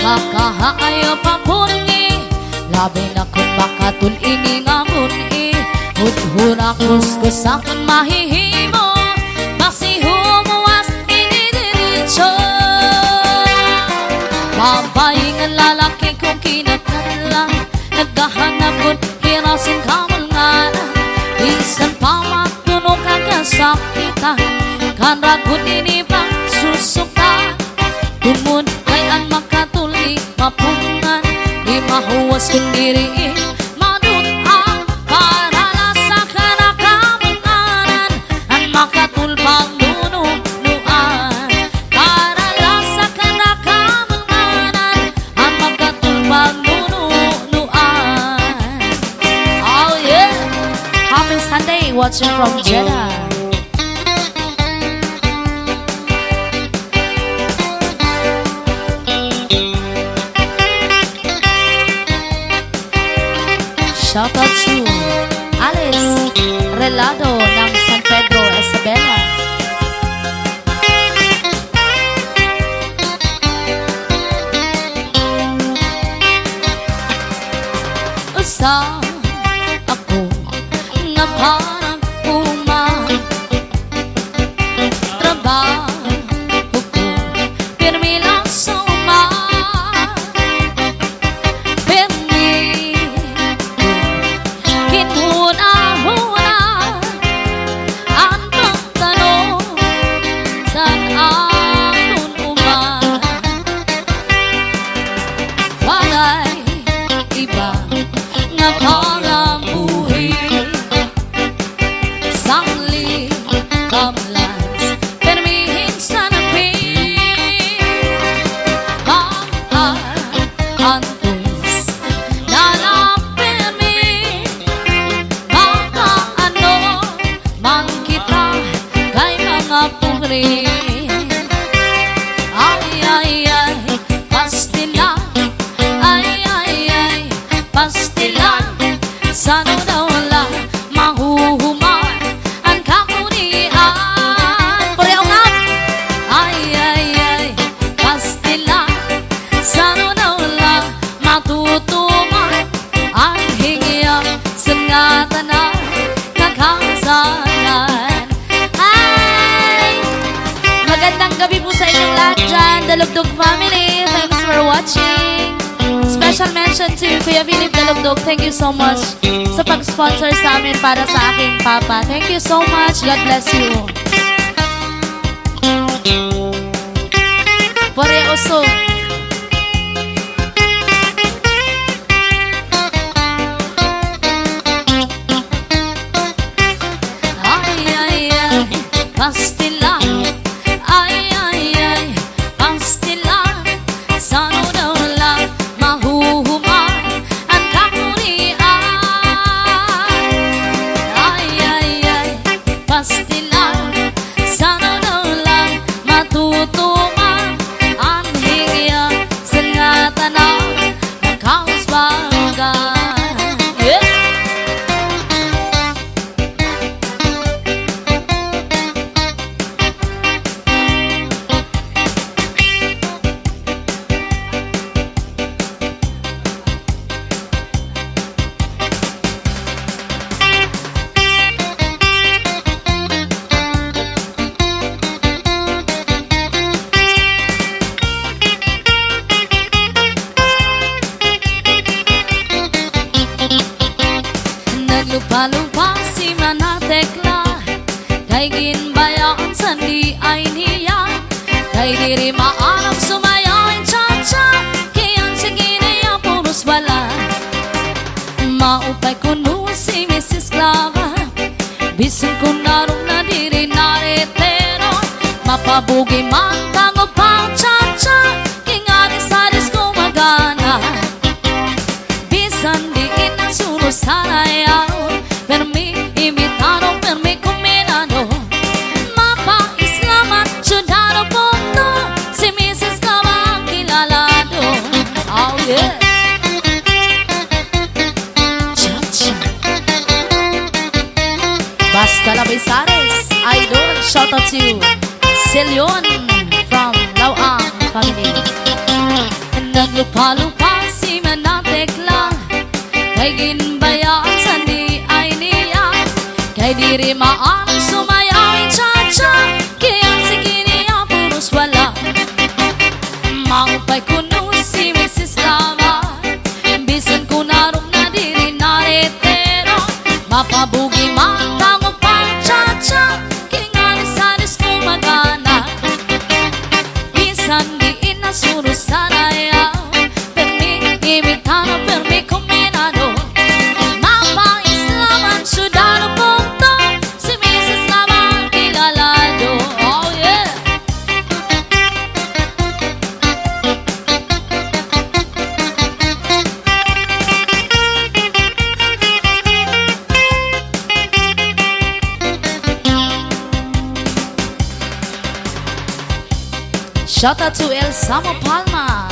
Speaker 1: Kakahayo papungi, labi na kung makatun iningamun hudhura kuskus akong mahihimo, basi humuwas inidiritso. Babae nga lalaki kong kinakalang, naghahanap kong hirasin kamang nga na, bisan pa matunog kakasakitan, kanragun inibang susukta. Tumun ay ang makatuli mapungan, di mahuwas kong diriin madut ang parala sa kanakamunganan, ang makatulpang nunuan parala sa kanakamunganan, ang makatulpang nunuan. Oh yeah, happy Sunday watching from Jeddah. Shout out to Alice Relado ng San Pedro, Isabela. Usa ako nga parang trabaho ko pirmi lang suma. Sana daw lang mahuhuman ang kakunian. Pareho nga. Ay, pastila. Sana daw lang matutuman ang hingiyak sa ngatan na kakasalan. Ay! Magandang gabi po sa inyong lahat dyan, Dalugdog family. Thanks for watching. Special mention to Kuya Philip Dalugdog. Thank you so much sa pag-sponsor sa amin para sa aking papa. Thank you so much. God bless you. Pareoso. Ay, pastila. Ay, pastila. Sana daw lang mahuhuman ang kakunian. Ay, pastila. Sana daw lang matutuman ang hingya sa ngatan ng kausbagan. Lupa-lupa si manatekla, kay ginbayaan sandi ay niya, kay diri maarap sumayain cha-cha, kayan sige niya puros bala. Maupay kuno si Mrs. Clara, bisan ko narong na diri naretero, mapabugi man tango pang cha-cha, kingari sa disco magana. Bisan diin ang suno sa rayaw, permi imitado, permi kuminado, mapa-islamat, syudado punto, si Mrs. Clara ang kilalado. Oh yeah. Cha-cha. Comisares, Idol. Shout out to Celion from Lawang family. Naglupa-lupa si Manatekla, kay ginbayaan sa di ay niya, kay diri maan sumayaw cha-cha, kaya sige niya puros wala. Maupay kuno si Mrs. Lama, bisan ko naroon na diri naretero, mapabugi matangog pa cha-cha, kingali sa disco magana. Bisan di inasuro sa layaw, permi imitano, permi kombinado, mapaislaman sudano punto, si Mrs. Lama kilalado. Oh yeah! Shout out to El Samo Palma.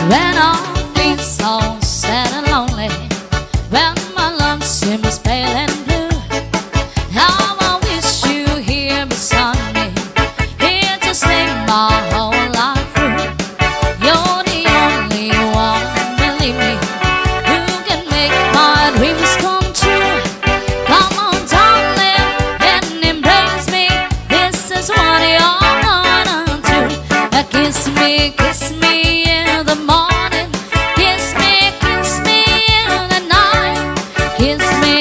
Speaker 1: When I feel so sad and lonely, when my love seems pale and blue, how I wish you here beside me, here to stay my whole life through. You're the only one, believe me, who can make my dreams come true. Come on, darling, and embrace me. This is what you're gonna do. Kiss me in the morning. Kiss me in the night. Kiss me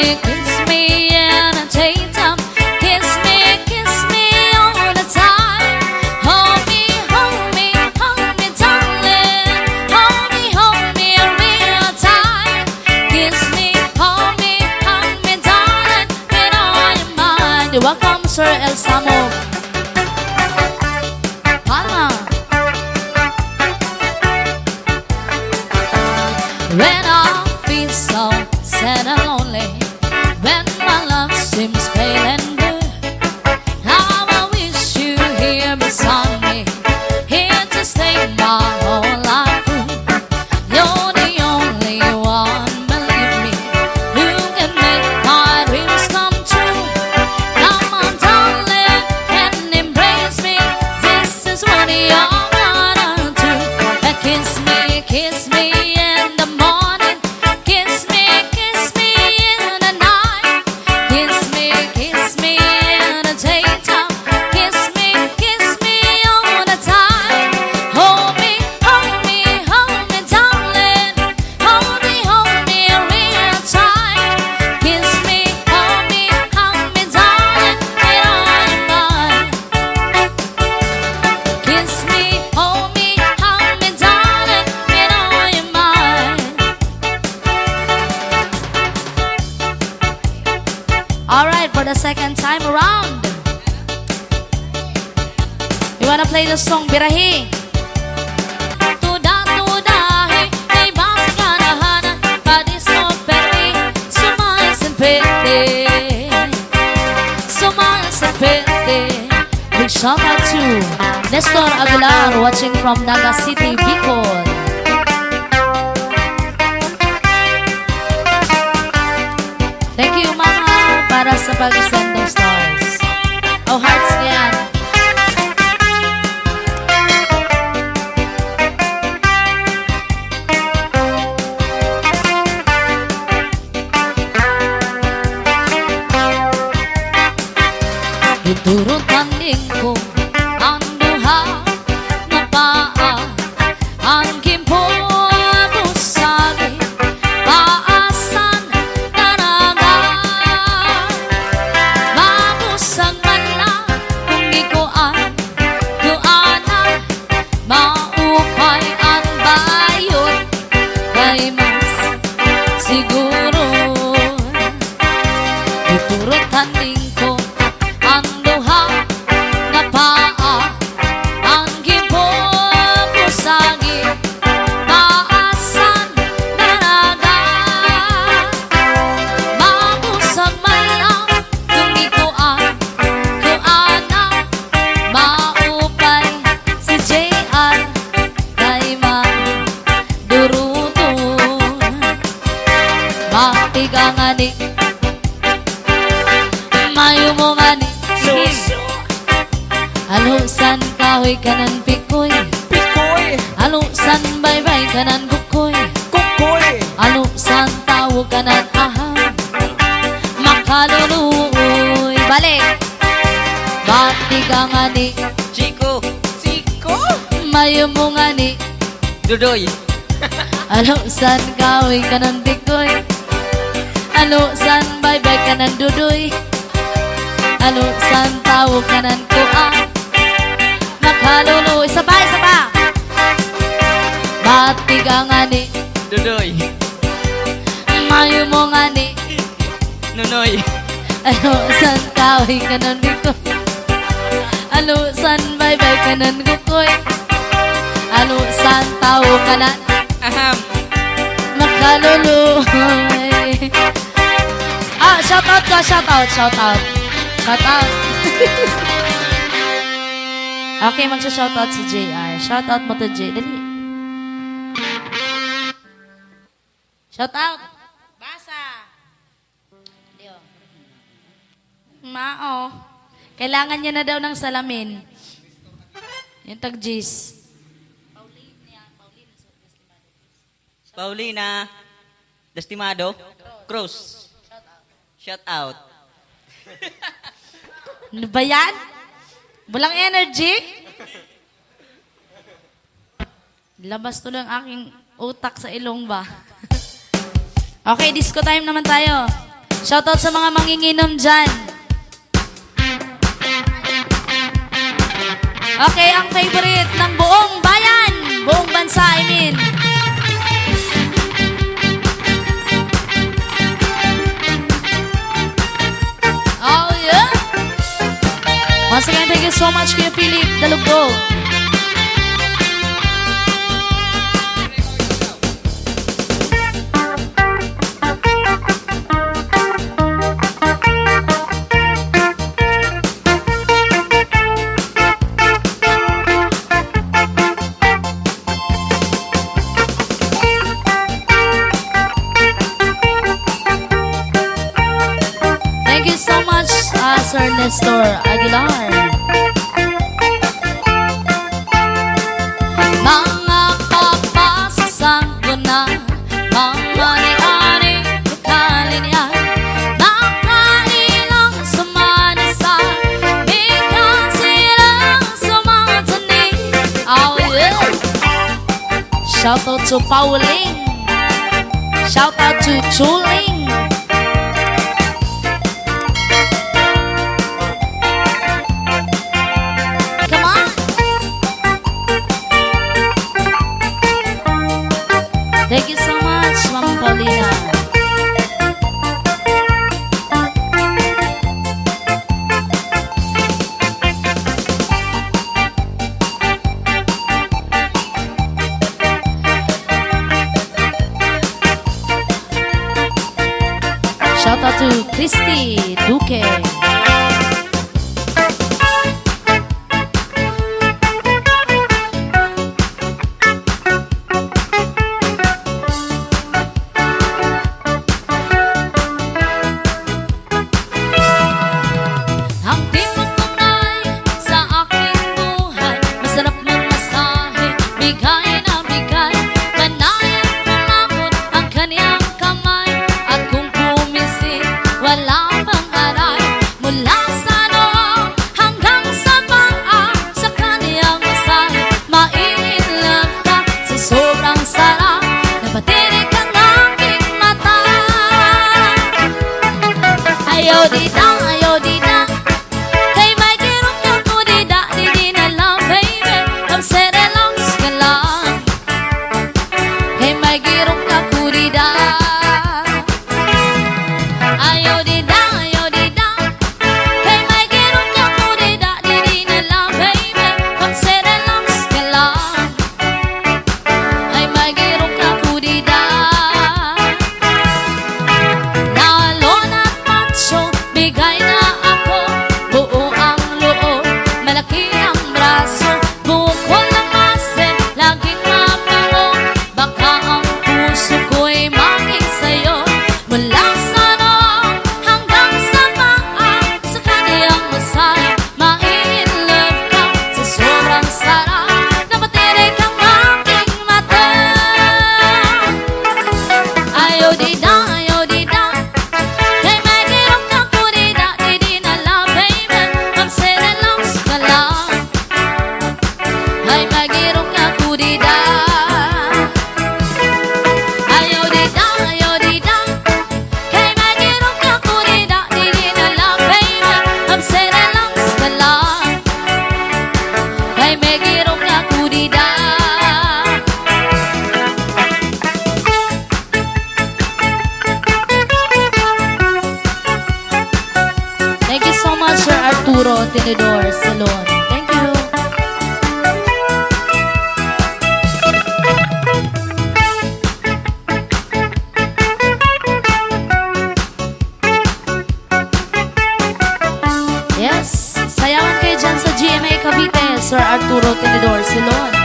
Speaker 1: in the daytime. Kiss me all the time. Hold me, darling. Hold me real tight. Kiss me, hold me, darling. With all your mind. Welcome, Sir El Samo Palma. When I feel so sad and lonely, when my love seems pale and blue, how I wish you here beside me, here to stay my whole life through. You're the only one, believe me, who can make my dreams come true. Come on, darling, and embrace me. This is what you're gonna do. Kiss me in the morning. Kiss me in the night. Kiss me in the daytime. Kiss me all the time. Hold me, darling. Hold me real tight. Kiss me, hold me, darling. With all your mind. Kiss me, hold me, darling. With all your mind. All right, for the second time around, we wanna play the song Birahi. Tudahi, may basa ka na hanan, padis mo permi, sumayas and pete, sumayas and pete. Big shout out to Nestor Aguilar, watching from Naga City, Bicol. Thank you, Mama, para sa pag-send ng stars. Oh, hearts yan. Iturot tanding ko ang duha na paa, ang kimpusagi, paasan tanaga. Mabusag man lang kung ngani, mayo mo ngani.
Speaker 2: Suso.
Speaker 1: Alusan kahoy kanan pikoy,
Speaker 2: Pikoy.
Speaker 1: alusan baybay kanan kukoy,
Speaker 2: Kukoy.
Speaker 1: alusan tawo kanan aham, makaluluoy. Balik. Bati ka ngani,
Speaker 2: Chico. Chico.
Speaker 1: mayo mo ngani.
Speaker 2: Dudoy.
Speaker 1: Alusan kahoy kanan pikoy, alusan baybay kanan dudoy, alusan tawo kanan kuha, makaluluoy. Sabay, sabay. Bati ka ngani,
Speaker 2: Dudoy.
Speaker 1: mayo mo ngani.
Speaker 2: Nunoy.
Speaker 1: Alusan kahoy kanan pikoy, alusan baybay kanan kukoy, alusan tawo kanan
Speaker 2: Aham.
Speaker 1: makaluluoy. Ah, shout out ka, shout out, shout out. Shout out. Okay, magsha-shout out si JR. Shout out mo to J. Dali. Shout out. Basa. Leo. Mao. Kailangan niya na daw ng salamin. Yung tag-Jis.
Speaker 2: Paulina. Destimado. Cruz. Shout out.
Speaker 1: Ano ba yan? Walang energy? Labas to lang aking utak sa ilong ba? Okay, disco time naman tayo. Shoutout sa mga manginginom dyan. Okay, ang favorite ng buong bayan. Buong bansa, I mean. Oh, yeah. Once again, thank you so much, Kuya Philip Dalugbo. Thank you so much, Sir Nestor Aguilar. Mga kapasasan ko na, mga ni-ani, kalinian, nakailang sumanisa, bigang silang sumatani. Oh yeah! Shout out to Pauling. Shout out to Chuling. Come on! Thank you so much, Ma'am Paulina. Shout out to Christy Duque. Ang tipong tunay sa aking buhay, masarap ng masahe, bigay na bigay. Kanayan kumamot ang kanyang kamay, at kung kumisit, wala bang aray. Tinidor Salon. Thank you. Yes, sayawan kayo dyan sa GMA Cavite, Sir Arturo Tinidor Salon.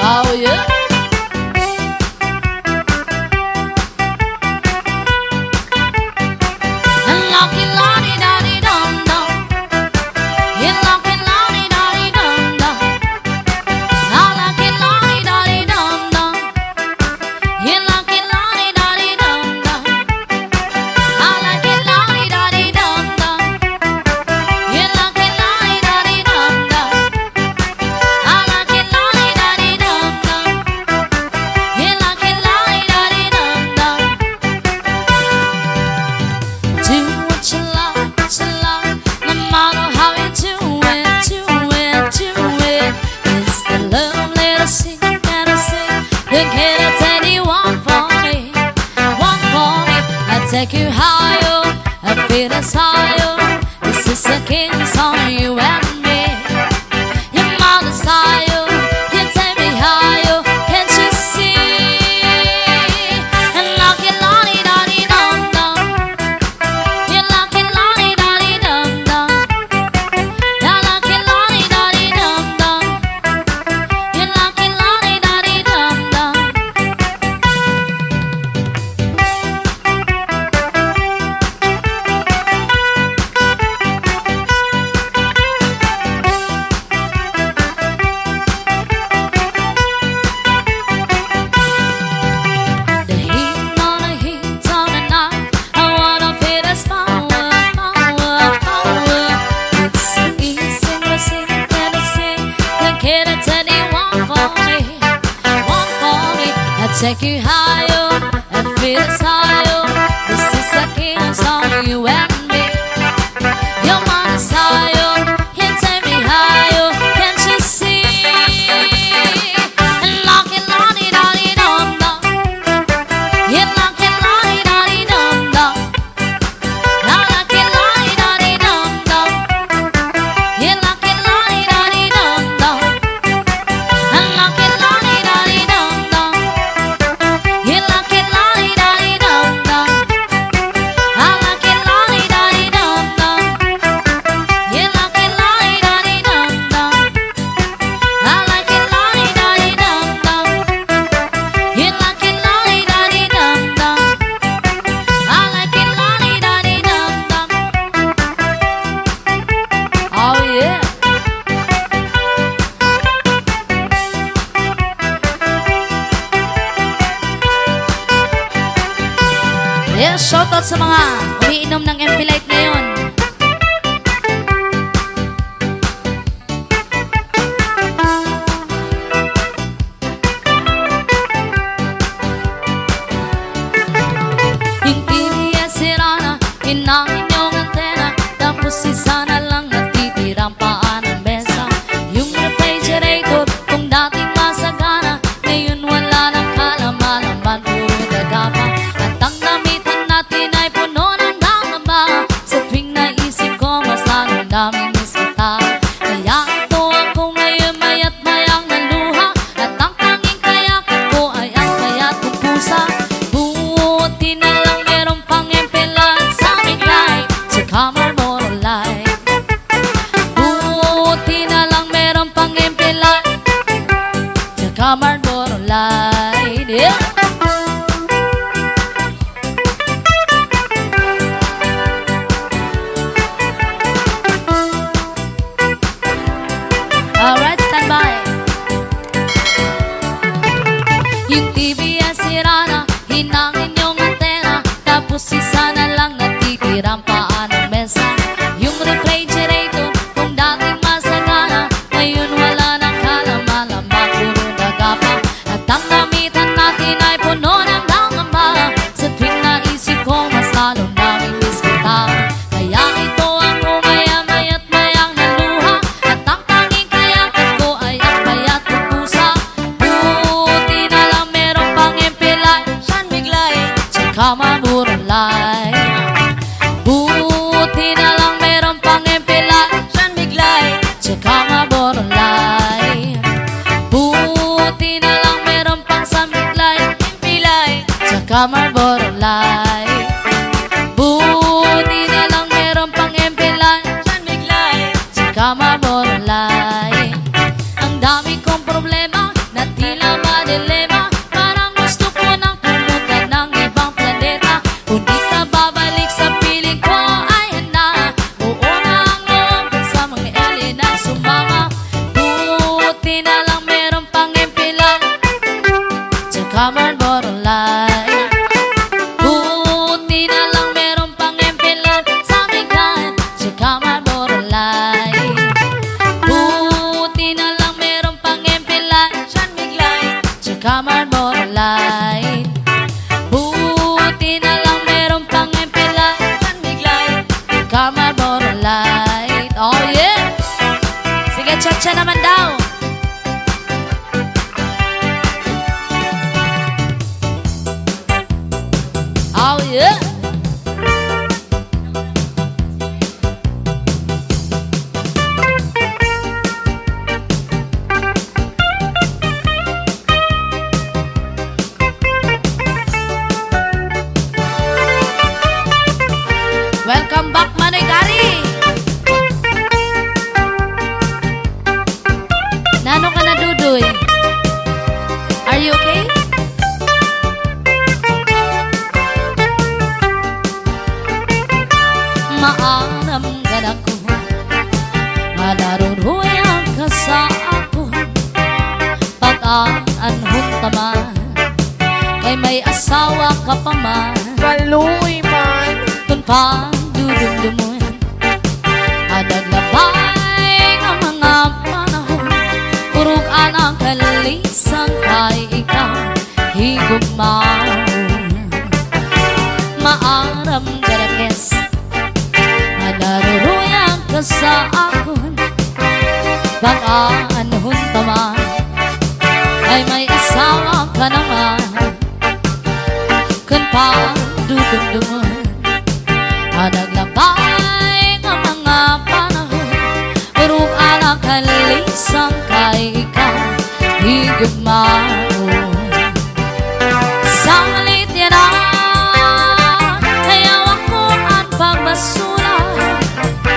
Speaker 1: Oh yeah. Lucky lottie dotty dum dum. You lucky lottie dotty dum dum. I lucky lottie dotty dum dum. You lucky lottie dotty dum dum. I lucky lottie dotty dum dum. You lucky lottie dotty dum dum. I lucky lottie dotty dum dum. You lucky lottie dotty dum dum. Do what you like, no matter how you do it, do it, do it. It's the love little secret that I say. Look at anyone for me, one for me. I take you higher, I feel us higher. This is a king song, you and me. You're my desire, you take me higher. Can't you see? And lucky lottie dotty dum dum. You lucky lottie dotty dum dum. You lucky lottie dotty dum dum. You lucky lottie dotty dum dum. The heat on the night. I wanna feel this power, power, power. It's so easy to sing, never sing. Can't get it anyone for me, one for me. I take you higher, I feel this higher. This is a king song, you and me. You're my desire, you take me higher. Can't you see? And lucky lottie dotty dum dum. You lucky lottie dotty dum dum. I lucky lottie dotty dum dum. You lucky lottie dotty dum dum. I lucky lottie dotty dum dum. You lucky lottie dotty dum dum. I lucky lottie dotty dum dum. You lucky lottie dotty dum dum. I lucky lottie dotty dum dum. You lucky lottie dotty dum dum. I lucky lottie dotty dum dum. Oh yeah. Yes, shoutout sa mga umiinom ng MP Light ngayon. Yung TV ay sira na, hinangin yung antena. Tapos isa na lang natitirang paan ng mesa. Yung refrigerator, kung dating masagana, ngayon wala nang kalaman-laman, puro daga pa. At ang damitan natin ay puno ng dangaba. Sa tuwing naisip ko, mas lalong namimiss kita. Kaya ito ako ngayon mayat mayang naluha. At ang tanging kayakan ko ay ang kayat kong pusa. Buti na lang meron pang empelan sa aming light, sa kamar mo no light. Buti na lang meron pang empelan sa kamar mo no light. Yeah. Alright, stand by. Yung TV ay sira na, hinangin yung antena. Tapos isa na lang natitirang paan ng mesa. Yung refrigerator, kung dating masagana, ngayon wala nang kalaman-laman, puro daga pa. At ang damitan natin ay puno ng dangamba. Sa tuwing naisip ko, mas lalong namimiss kita. Kaya ito ako maya-maya't mayang naluha. At ang tsaka marborolay. Buti na lang meron pang empelan,
Speaker 2: Diyan miglay.
Speaker 1: tsaka marborolay. Ang dami kong problema na tila ba dilema, parang gusto ko nang pumunta ng ibang planeta. Kung di ka babalik sa piling ko ay handa, oo na ang loob sa mga alien na sumama. Buti na lang meron pang empelan, tsaka marborolay. Buti na lang meron pang empelan sa biglan, tsaka marborolay. Buti na lang meron pang empelan,
Speaker 2: Diyan miglay.
Speaker 1: tsaka marborolay. Buti na lang meron pang empelan,
Speaker 2: Diyan miglay.
Speaker 1: tsaka marborolay. Oh yeah! Sige, cha-cha naman daw. Oh yeah! Welcome back, Manoy Gary! Nano ka na, Dudoy? Are you okay? Maaramgan ako, naruruyan ka sa ako. Pag-aanhon taman, kay may asawa ka pa man.
Speaker 2: Kaluy man.
Speaker 1: Kung pagdudumdumun, naglabay ang mga panahon. Purugan ang kalisang kay ikaw, higugmaon. Maaram garakes, naruruyan ka sa akon. Pag-aanhon taman, ay may asawa ka naman. Kung pagdudumdumun, naglabay ang mga panahon. Purugan ang kalisang kay ikaw, higugmaon. Sanglit yan na, ayaw ako ang pagbasura.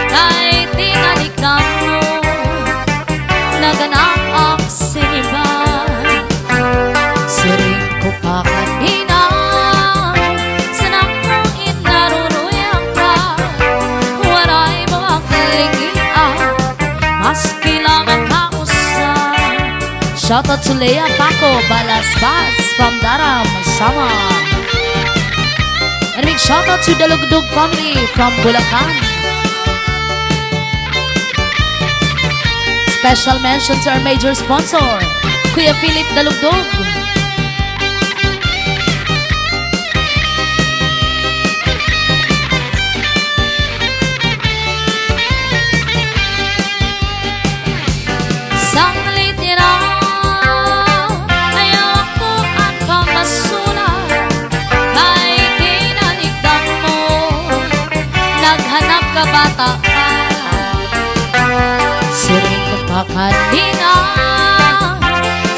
Speaker 1: Kahit tinalikdan mo, naganap ang siniba. Siring ko pa kanina, sanang ko inaruruyan ka. Waray mga kaligian, maski lang ang kausap. Shoutout to Lea Paco Balasbas from Daram, Sama. And a big shoutout to Dalugdug family from Bulacan. Special mention to our major sponsor, Kuya Philip Dalugdug. Sanglit niya na, ayaw ako ang pamasuna. Kahit tinalikdan mo, naghanap ka bata ka. Siring ko pa kanina,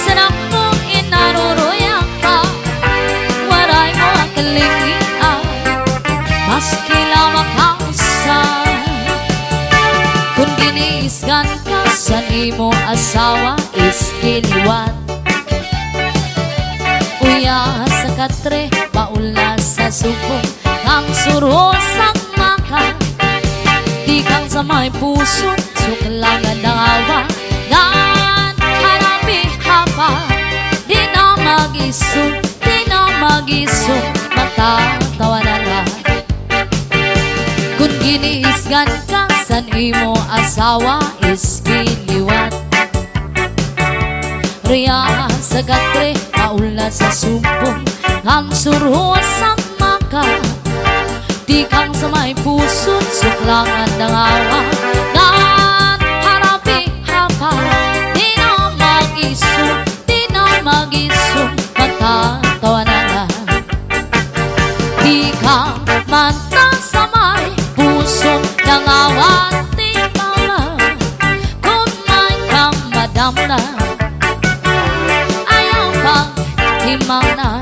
Speaker 1: sanang kong inaruruyan ka. Waray mo ang kaligian, maski lamang kausan. Kung giniisgan ka sa imo asawa, iskiliwat. Uya sa katre, paula sa subong, ang surosang maka. Di kang sa may puso, suklangan ng awa. Ngan harapi hapa, di na mag-isong, di na mag-isong, matatawa na lang. Kung giniisgan ka sa imo asawa, iskiliwat. Riya sa katre, paula sa sumpong, ang surosang maka. Di kang sa may puso, suklangan ng awa. Ngan harapi hapa, di na mag-isong, di na mag-isong, matatawa na lang. Di kang manta sa may puso ng awa, di mama. Kung may kang madamna, ayaw kang himangnan.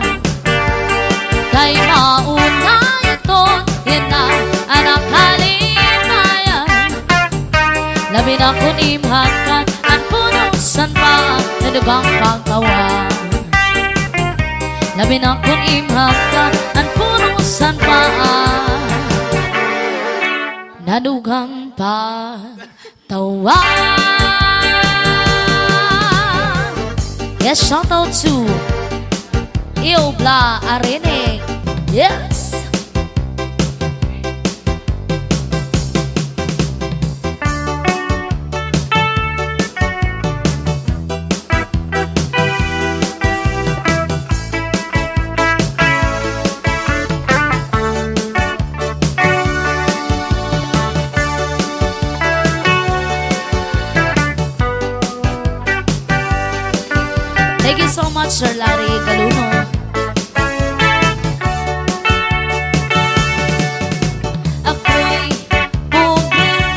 Speaker 1: Labi na kunimhakan ang punusan pa nadugang pagtawa. Labi na kunimhakan ang punusan pa nadugang pagtawa. Yes, shout out to Iobla Arenek. Yes. Thank you so much, Sir Larry Caluno. Ako'y puming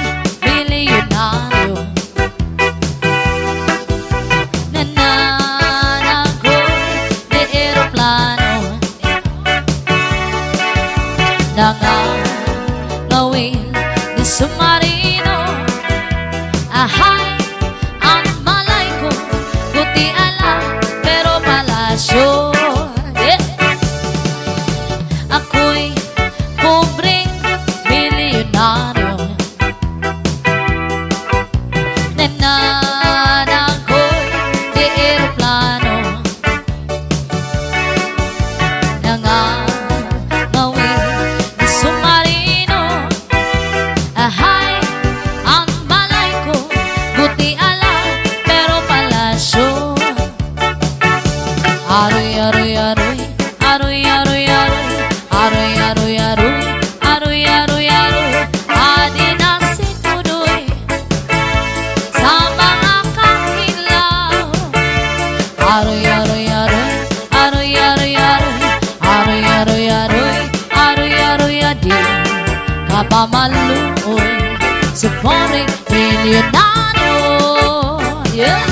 Speaker 1: milyonaryo, nananagoy de eroplano, nangangawin de submarino. Ahay, ang malay ko, buti alam, pero palasyo. Yeah. Ako'y pobreng milyonaryo, nananagoy de eroplano, nangangawin de submarino. Ahay, ang balay ko, buti alam, pero palasyo. Aroy, aroy, aroy, aroy, aroy, aroy, aroy, aroy, aroy, aroy, aroy, aroy, adi na si Tudoy sa mga kahilaw. Aroy, aroy, aroy, aroy, aroy, aroy, aroy, aroy, aroy, aroy, aroy, adi kapamaluoy sa pobreng milyonaryo. Yeah.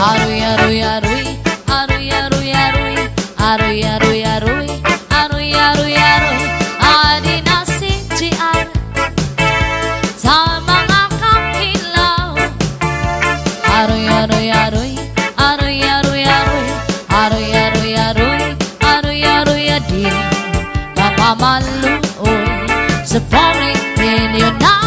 Speaker 1: Aroy, aroy, aroy, aroy, aroy, aroy, aroy, aroy, aroy, aroy, aroy, aroy, adi na si GR sa mga kahilaw. Aroy, aroy, aroy, aroy, aroy, aroy, aroy, aroy, aroy, aroy, aroy, adi kapamaluoy sa pobreng milyonaryo.